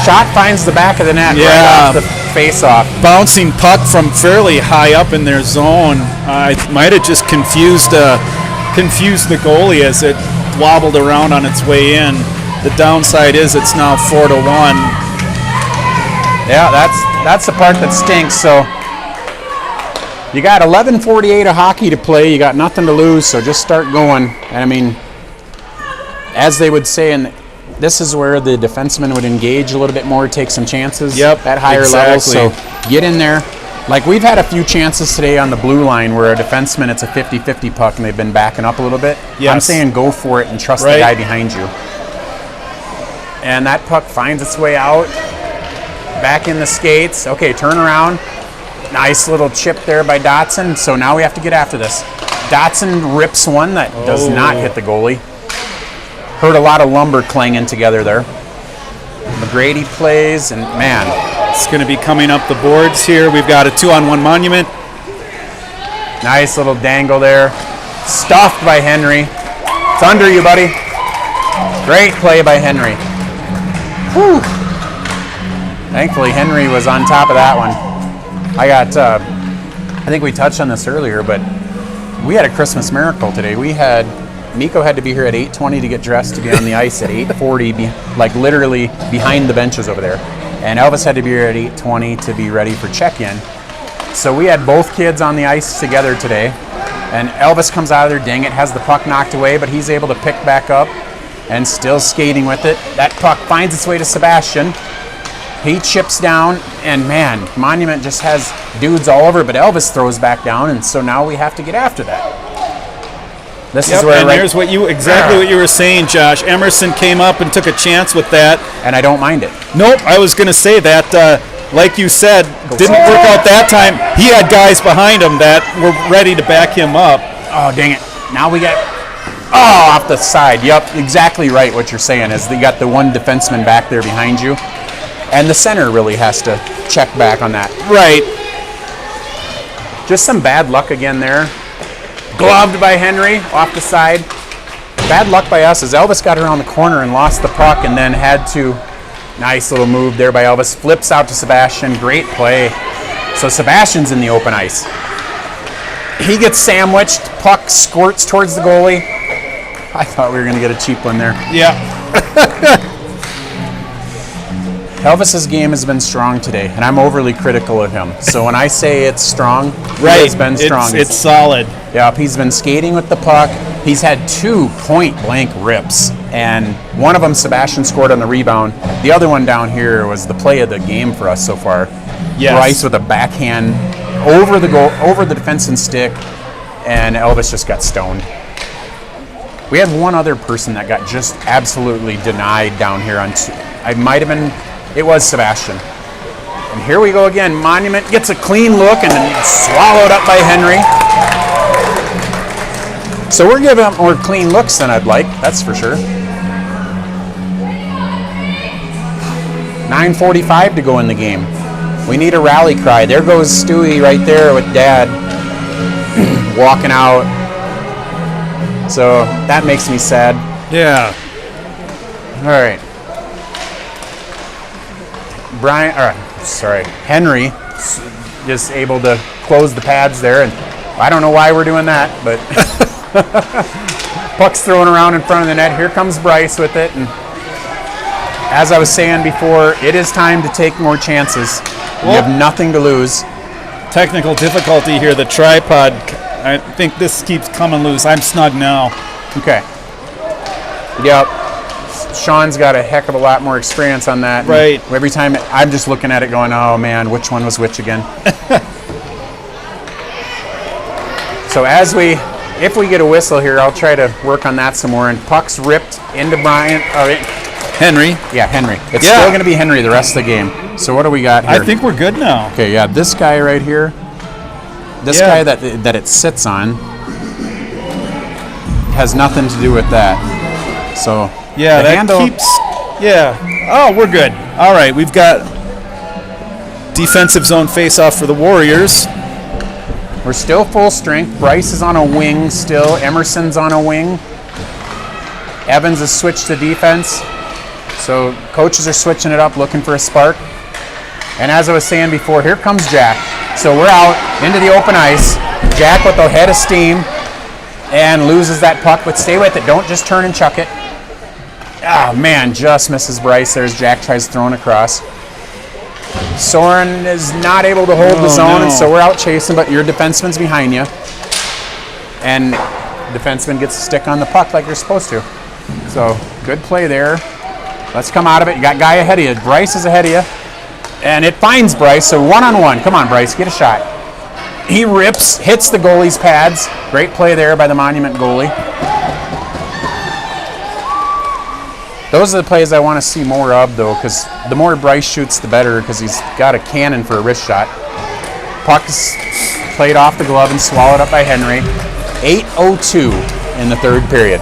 Shot finds the back of the net Yeah. right off the face-off. Bouncing puck from fairly high up in their zone. I might have just confused the goalie as it wobbled around on its way in. The downside is it's now 4-1. Yeah, that's the part that stinks. So you got 11:48 of hockey to play. You got nothing to lose, so just start going. And I mean, as they would say, and this is where the defenseman would engage a little bit more, take some chances at higher levels. So get in there. Like we've had a few chances today on the blue line where a defenseman, it's a 50-50 puck and they've been backing up a little bit. Yes. I'm saying go for it and trust the guy behind you. And that puck finds its way out. Back in the skates. Okay, turn around. Nice little chip there by Dotson. So now we have to get after this. Dotson rips one that does not hit the goalie. Heard a lot of lumber clanging together there. McGrady plays, and man. It's going to be coming up the boards here. We've got a 2-on-1 monument. Nice little dangle there. Stuffed by Henry. It's under you, buddy. Great play by Henry. Whew. Thankfully, Henry was on top of that one. I think we touched on this earlier, but we had a Christmas miracle today. Miko had to be here at 8:20 to get dressed to be on the ice at 8:40, like literally behind the benches over there. And Elvis had to be here at 8:20 to be ready for check-in. So we had both kids on the ice together today. And Elvis comes out of there, dang it, has the puck knocked away, but he's able to pick back up and still skating with it. That puck finds its way to Sebastian. He chips down, and man, Monument just has dudes all over, but Elvis throws back down, and so now we have to get after that. This is where there's what you were saying, Josh. Emerson came up and took a chance with that. And I don't mind it. Nope, I was going to say that, like you said, didn't work out that time. He had guys behind him that were ready to back him up. Oh, dang it. Now we got, off the side. Yep, exactly right what you're saying is you got the one defenseman back there behind you. And the center really has to check back on that. Right. Just some bad luck again there. Gloved by Henry off the side. Bad luck by us as Elvis got around the corner and lost the puck and then had to. Nice little move there by Elvis. Flips out to Sebastian. Great play. So Sebastian's in the open ice. He gets sandwiched. Puck squirts towards the goalie. I thought we were going to get a cheap one there. Yeah. Elvis's game has been strong today, and I'm overly critical of him. So when I say it's strong, right. It's been strong. It's solid. Yeah, he's been skating with the puck. He's had 2 point-blank rips, and one of them Sebastian scored on the rebound. The other one down here was the play of the game for us so far. Yes. Bryce with a backhand over the goal, over the defenseman's stick, and Elvis just got stoned. We had one other person that got just absolutely denied down here on 2. It was Sebastian. And here we go again. Monument gets a clean look and then swallowed up by Henry. So we're giving up more clean looks than I'd like, that's for sure. 9:45 to go in the game. We need a rally cry. There goes Stewie right there with Dad walking out. So that makes me sad. Yeah. All right. Henry just able to close the pads there, and I don't know why we're doing that, but puck's thrown around in front of the net. Here comes Bryce with it, and as I was saying before, it is time to take more chances. You have nothing to lose. Technical difficulty here, the tripod. I think this keeps coming loose. I'm snug now. Okay. Yep. Sean's got a heck of a lot more experience on that. Right. And every time I'm just looking at it going, oh man, which one was which again? So if we get a whistle here, I'll try to work on that some more. And puck's ripped into Henry. Yeah, Henry. It's still going to be Henry the rest of the game. So what do we got here? I think we're good now. Okay, yeah, this guy right here, guy that it sits on has nothing to do with that. So yeah, that keeps. Yeah. Oh, we're good. All right, we've got defensive zone face-off for the Warriors. We're still full strength. Bryce is on a wing still. Emerson's on a wing. Evans has switched to defense. So coaches are switching it up, looking for a spark. And as I was saying before, here comes Jack. So we're out into the open ice. Jack with a head of steam and loses that puck, but stay with it. Don't just turn and chuck it. Oh man, just misses Bryce. There's Jack, tries throwing across. Soren is not able to hold the zone, and so we're out chasing, but your defenseman's behind you. And defenseman gets a stick on the puck like you're supposed to. So good play there. Let's come out of it. You got guy ahead of you. Bryce is ahead of you. And it finds Bryce, so one-on-one. Come on, Bryce, get a shot. He rips, hits the goalie's pads. Great play there by the Monument goalie. Those are the plays I want to see more of, though, because the more Bryce shoots, the better, because he's got a cannon for a wrist shot. Puck is played off the glove and swallowed up by Henry. 8:02 in the third period.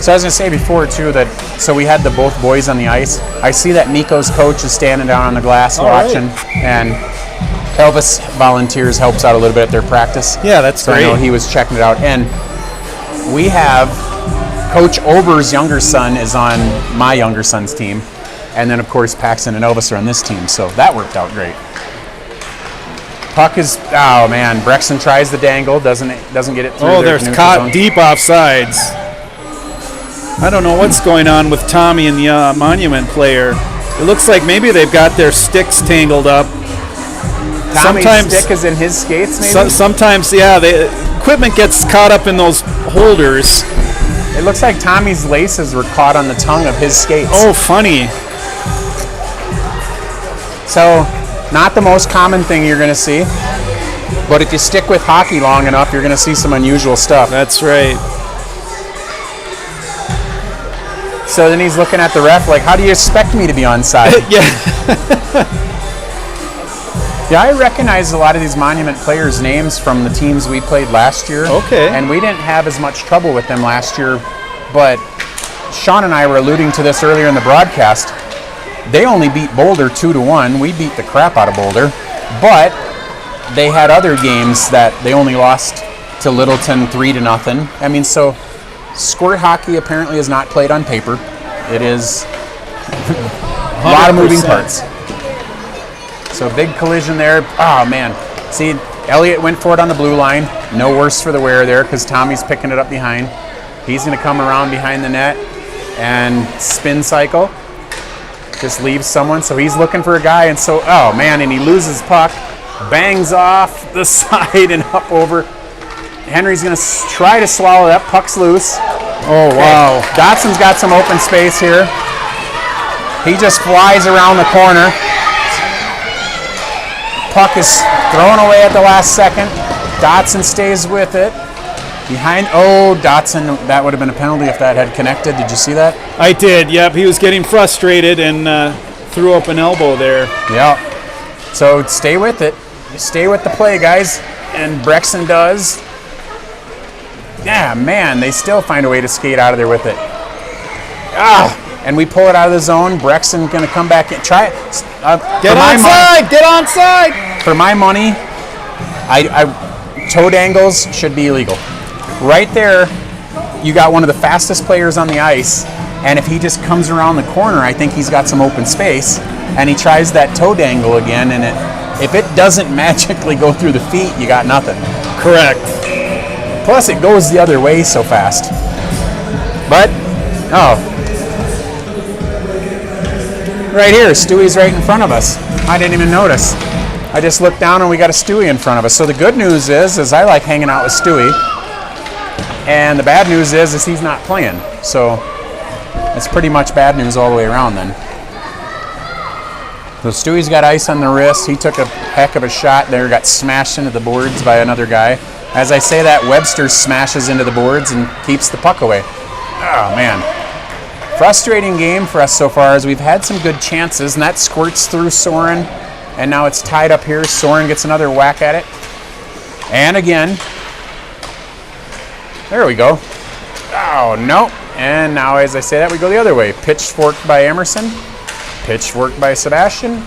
So I was going to say before, too, that so we had the both boys on the ice. I see that Nico's coach is standing down on the glass watching, and Elvis Volunteers helps out a little bit at their practice. Yeah, that's so great. I know he was checking it out. And we have Coach Ober's younger son is on my younger son's team. And then, of course, Paxton and Elvis are on this team. So that worked out great. Puck is, oh, man. Brexton tries the dangle, doesn't get it through. Oh, there's caught deep offsides. I don't know what's going on with Tommy and the Monument player. It looks like maybe they've got their sticks tangled up. Tommy's stick is in his skates, maybe? Sometimes, yeah, the equipment gets caught up in those holders. It looks like Tommy's laces were caught on the tongue of his skates. Oh, funny. So, not the most common thing you're going to see, but if you stick with hockey long enough, you're going to see some unusual stuff. That's right. So then he's looking at the ref like, how do you expect me to be onside? Yeah, I recognize a lot of these Monument players' names from the teams we played last year. Okay. And we didn't have as much trouble with them last year, but Sean and I were alluding to this earlier in the broadcast. They only beat Boulder 2-1. We beat the crap out of Boulder, but they had other games that they only lost to Littleton 3-0. I mean, so squirt hockey apparently is not played on paper. It is a lot of moving parts. So big collision there. Oh, man. See, Elliott went for it on the blue line. No worse for the wear there because Tommy's picking it up behind. He's going to come around behind the net and spin cycle. Just leaves someone. So he's looking for a guy. And so, oh, man, and he loses puck. Bangs off the side and up over. Henry's going to try to swallow that. Puck's loose. Oh, wow. Dotson's got some open space here. He just flies around the corner. Puck is thrown away at the last second. Dotson stays with it. Behind, Dotson, that would have been a penalty if that had connected. Did you see that? I did, yep. He was getting frustrated and threw up an elbow there. Yeah. So stay with it. Stay with the play, guys. And Brexton does. Yeah, man, they still find a way to skate out of there with it. And we pull it out of the zone. Brexton going to come back and try it. Get onside! Get onside! For my money, toe dangles should be illegal. Right there, you got one of the fastest players on the ice, and if he just comes around the corner, I think he's got some open space, and he tries that toe dangle again, and if it doesn't magically go through the feet, you got nothing. Correct. Plus, it goes the other way so fast. But, right here, Stewie's right in front of us. I didn't even notice. I just looked down and we got a Stewie in front of us. So the good news is I like hanging out with Stewie. And the bad news is he's not playing. So it's pretty much bad news all the way around then. So Stewie's got ice on the wrist. He took a heck of a shot there, got smashed into the boards by another guy. As I say that, Webster smashes into the boards and keeps the puck away. Oh, man. Frustrating game for us so far as we've had some good chances, and that squirts through Soren, and now it's tied up here. Soren gets another whack at it. And again. There we go. Oh, no. And now as I say that, we go the other way. Pitchforked by Emerson. Pitchforked by Sebastian.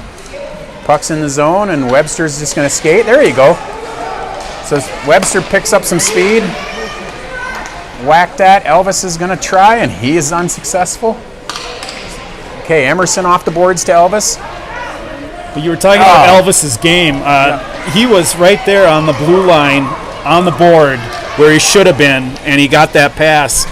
Puck's in the zone, and Webster's just going to skate. There you go. So Webster picks up some speed. Whacked that. Elvis is going to try, and he is unsuccessful. Okay, Emerson off the boards to Elvis. You were talking about Elvis's game. He was right there on the blue line, on the board, where he should have been, and he got that pass.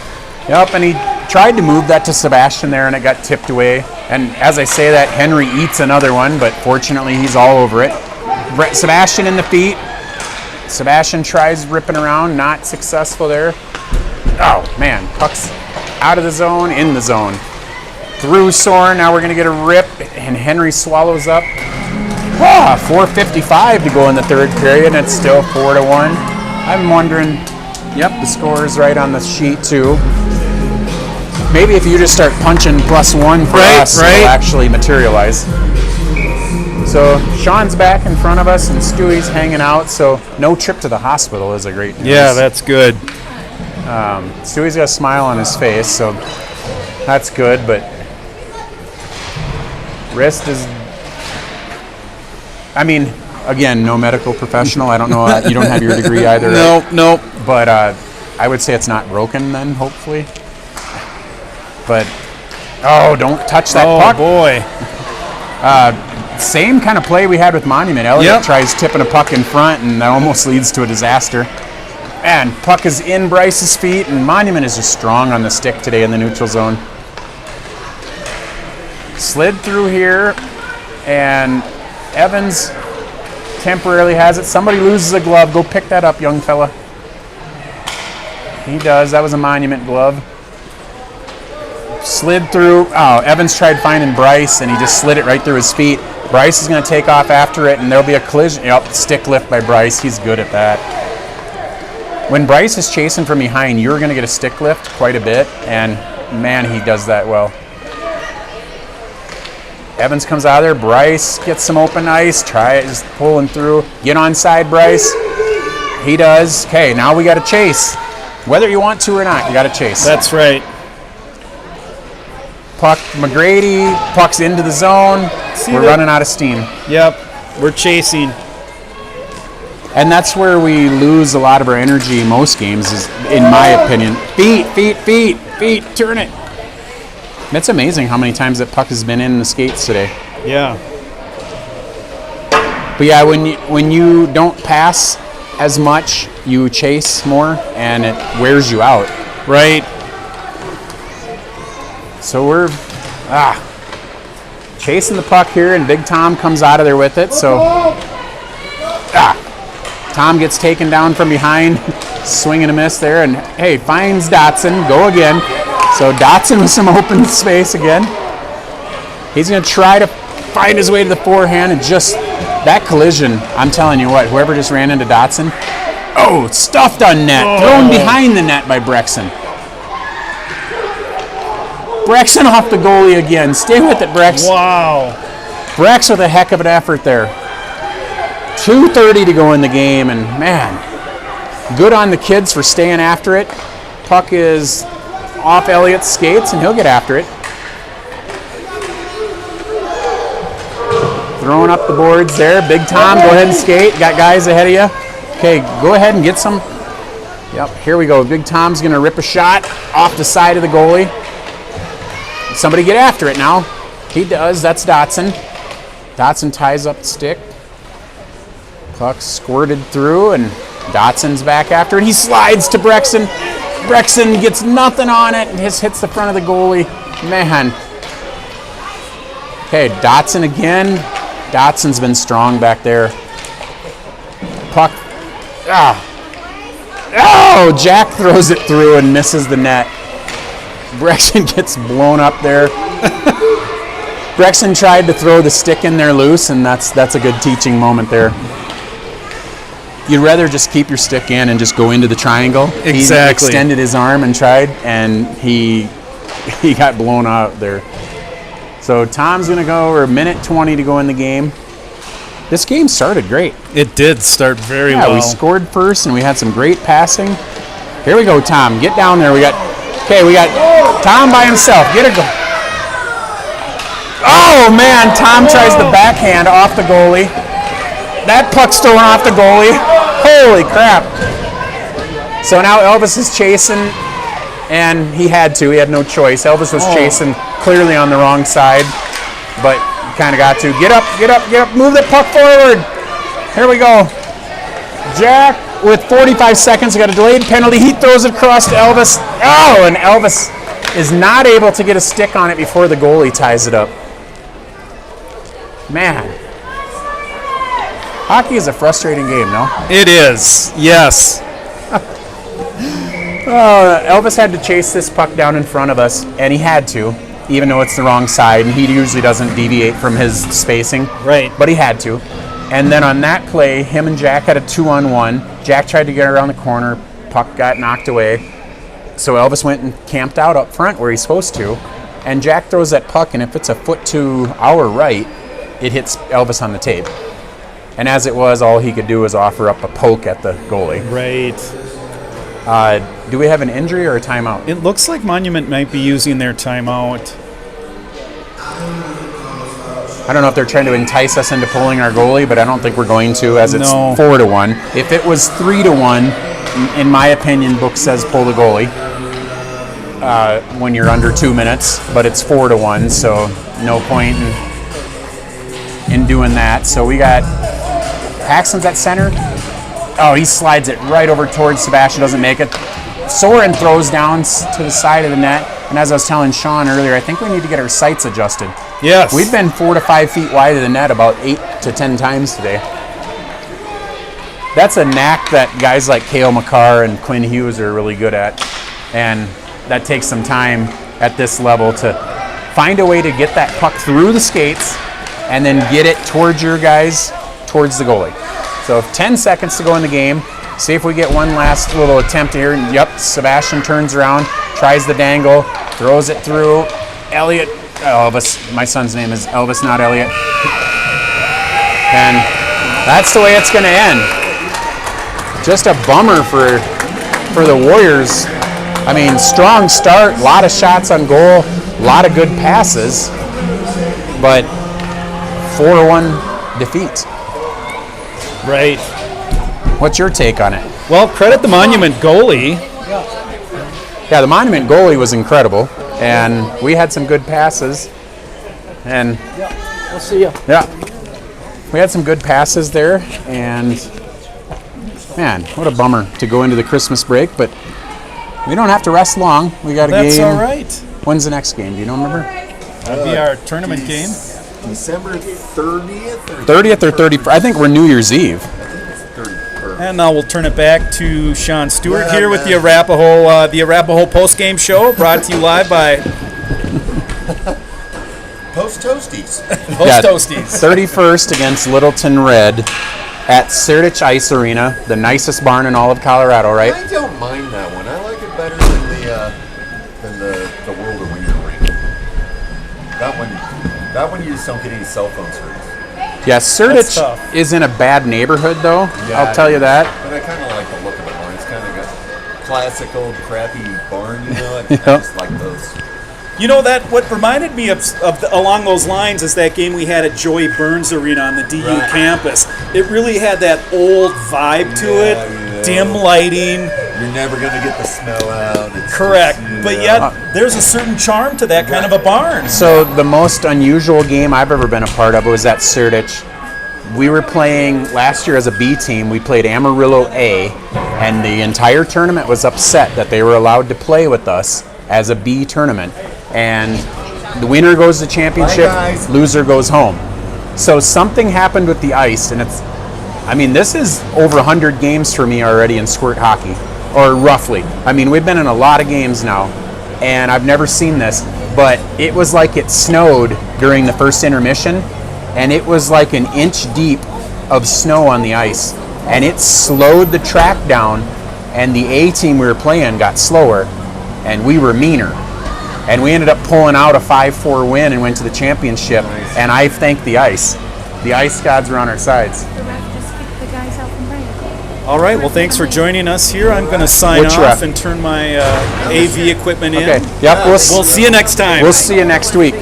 Yep, and he tried to move that to Sebastian there, and it got tipped away. And as I say that, Henry eats another one, but fortunately he's all over it. Sebastian in the feet. Sebastian tries ripping around, not successful there. Oh, man, puck's out of the zone, in the zone. Through Soren, now we're going to get a rip, and Henry swallows up. 4:55 to go in the third period, and it's still 4-1. I'm wondering, yep, the score is right on the sheet too. Maybe if you just start punching +1 for us, it'll actually materialize. So Sean's back in front of us, and Stewie's hanging out, so no trip to the hospital is a great news. Yeah, that's good. Stewie's got a smile on his face, so that's good, but wrist is, I mean, again, no medical professional. I don't know. You don't have your degree either. No. But I would say it's not broken then, hopefully. But, don't touch that puck. Oh, boy. Same kind of play we had with Monument. Elliott tries tipping a puck in front, and that almost leads to a disaster. And puck is in Bryce's feet, and Monument is just strong on the stick today in the neutral zone. Slid through here, and Evans temporarily has it. Somebody loses a glove. Go pick that up, young fella. He does. That was a Monument glove. Slid through. Oh, Evans tried finding Bryce, and he just slid it right through his feet. Bryce is going to take off after it, and there'll be a collision. Yep, stick lift by Bryce. He's good at that. When Bryce is chasing from behind, you're going to get a stick lift quite a bit, and man, he does that well. Evans comes out of there. Bryce gets some open ice. Tries pulling through. Get onside, Bryce. He does. Okay, now we got to chase. Whether you want to or not, you got to chase. That's right. Puck, McGrady. Puck's into the zone. We're running out of steam. Yep, we're chasing. And that's where we lose a lot of our energy most games, is, in my opinion. Feet, turn it. It's amazing how many times that puck has been in the skates today. Yeah. But yeah, when you don't pass as much, you chase more, and it wears you out. Right. So we're chasing the puck here, and Big Tom comes out of there with it. So Tom gets taken down from behind, swing and a miss there, and hey, finds Dotson. Go again. So Dotson with some open space again. He's going to try to find his way to the forehand, and just that collision, I'm telling you what, whoever just ran into Dotson, stuffed on net, thrown behind the net by Brexon. Brexon off the goalie again. Stay with it, Brex. Wow. Brex with a heck of an effort there. 2:30 to go in the game, and man, good on the kids for staying after it. Puck is off Elliott's skates, and he'll get after it. Throwing up the boards there. Big Tom, go ahead and skate. Got guys ahead of you. Okay, go ahead and get some. Yep, here we go. Big Tom's going to rip a shot off the side of the goalie. Somebody get after it now. He does. That's Dotson. Dotson ties up the stick. Puck squirted through, and Dotson's back after it. He slides to Brexon. Brexon gets nothing on it and just hits the front of the goalie. Man. Okay, Dotson again. Dotson's been strong back there. Puck. Jack throws it through and misses the net. Brexon gets blown up there. Brexon tried to throw the stick in there loose, and that's a good teaching moment there. You'd rather just keep your stick in and just go into the triangle. Exactly. He extended his arm and tried, and he got blown out there. So Tom's going to go, or a minute 20 to go in the game. This game started great. It did start very well. Yeah, we scored first, and we had some great passing. Here we go, Tom. Get down there. We got Tom by himself. Get a goal. Oh, man. Tom tries the backhand off the goalie. That puck's thrown off the goalie. Holy crap. So now Elvis is chasing, and he had to. He had no choice. Elvis was chasing clearly on the wrong side, but kind of got to. Get up, get up, get up. Move the puck forward. Here we go. Jack with 45 seconds. Got a delayed penalty. He throws it across to Elvis. Oh, and Elvis is not able to get a stick on it before the goalie ties it up. Man. Hockey is a frustrating game, no? It is, yes. Elvis had to chase this puck down in front of us, and he had to, even though it's the wrong side, and he usually doesn't deviate from his spacing. Right. But he had to. And then on that play, him and Jack had a 2-on-1. Jack tried to get around the corner. Puck got knocked away. So Elvis went and camped out up front where he's supposed to. And Jack throws that puck, and if it's a foot to our right, it hits Elvis on the tape. And as it was, all he could do was offer up a poke at the goalie. Right. Do we have an injury or a timeout? It looks like Monument might be using their timeout. I don't know if they're trying to entice us into pulling our goalie, but I don't think we're going to, as it's No. 4-1. If it was 3-1, in my opinion, book says pull the goalie when you're under 2 minutes, but it's 4-1, so no point in doing that. So we got Paxton's at center. Oh, he slides it right over towards Sebastian, doesn't make it. Soren throws down to the side of the net, and as I was telling Sean earlier, I think we need to get our sights adjusted. Yes. We've been 4 to 5 feet wide of the net about 8 to 10 times today. That's a knack that guys like Cale McCarr and Quinn Hughes are really good at, and that takes some time at this level to find a way to get that puck through the skates and then get it towards your guys, towards the goalie. So 10 seconds to go in the game. See if we get one last little attempt here. Yep, Sebastian turns around, tries the dangle, throws it through. Elliot, Elvis, my son's name is Elvis, not Elliot. And that's the way it's going to end. Just a bummer for the Warriors. I mean, strong start, a lot of shots on goal, a lot of good passes, but 4-1 defeat. Right. What's your take on it? Well, credit the Monument goalie. Yeah, the Monument goalie was incredible, and we had some good passes. And We'll see you. yeah, we had some good passes there, and man, what a bummer to go into the Christmas break, but we don't have to rest long. We got a game. That's all right. When's the next game? Do you know, remember? That'll be our tournament game. December 30th or 30th or 31st? I think we're New Year's Eve. 31st. And now we'll turn it back to Sean Stewart here with the Arapahoe post-game show, brought to you live by Post Toasties. Post Toasties. 31st against Littleton Red at Serdich Ice Arena, the nicest barn in all of Colorado, right? I don't mind that one. I like it better than the World Arena ring. That one you just don't get any cell phone service. Yeah, That's Serdich tough. is in a bad neighborhood, though. Yeah, I'll tell you that. But I kind of like the look of the barn. It's kind of got classic old crappy barn, you know. I Yep. just like those. You know, that what reminded me of along those lines is that game we had at Joey Burns Arena on the DU Right. campus. It really had that old vibe to it, Yeah. dim lighting. You're never gonna get the snow out. It's Correct, just, you but know. yet there's a certain charm to that kind of a barn. So the most unusual game I've ever been a part of was at Serdich. We were playing last year as a B team. We played Amarillo A, and the entire tournament was upset that they were allowed to play with us as a B tournament. And the winner goes to championship, Bye, guys. loser goes home. So something happened with the ice, and this is over 100 games for me already in squirt hockey, or roughly. I mean, we've been in a lot of games now, and I've never seen this, but it was like it snowed during the first intermission, and it was like an inch deep of snow on the ice, and it slowed the track down, and the A team we were playing got slower, and we were meaner. And we ended up pulling out a 5-4 win and went to the championship, Nice. and I thank the ice. The ice gods were on our sides. The ref just kicked the guys out from right. All right, well, thanks for joining us here. I'm going to sign Which off ref? and turn my AV equipment in. Okay, yep, We'll see you next time. We'll see you next week.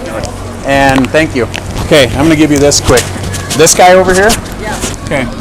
And thank you. Okay, I'm going to give you this quick. This guy over here, Okay.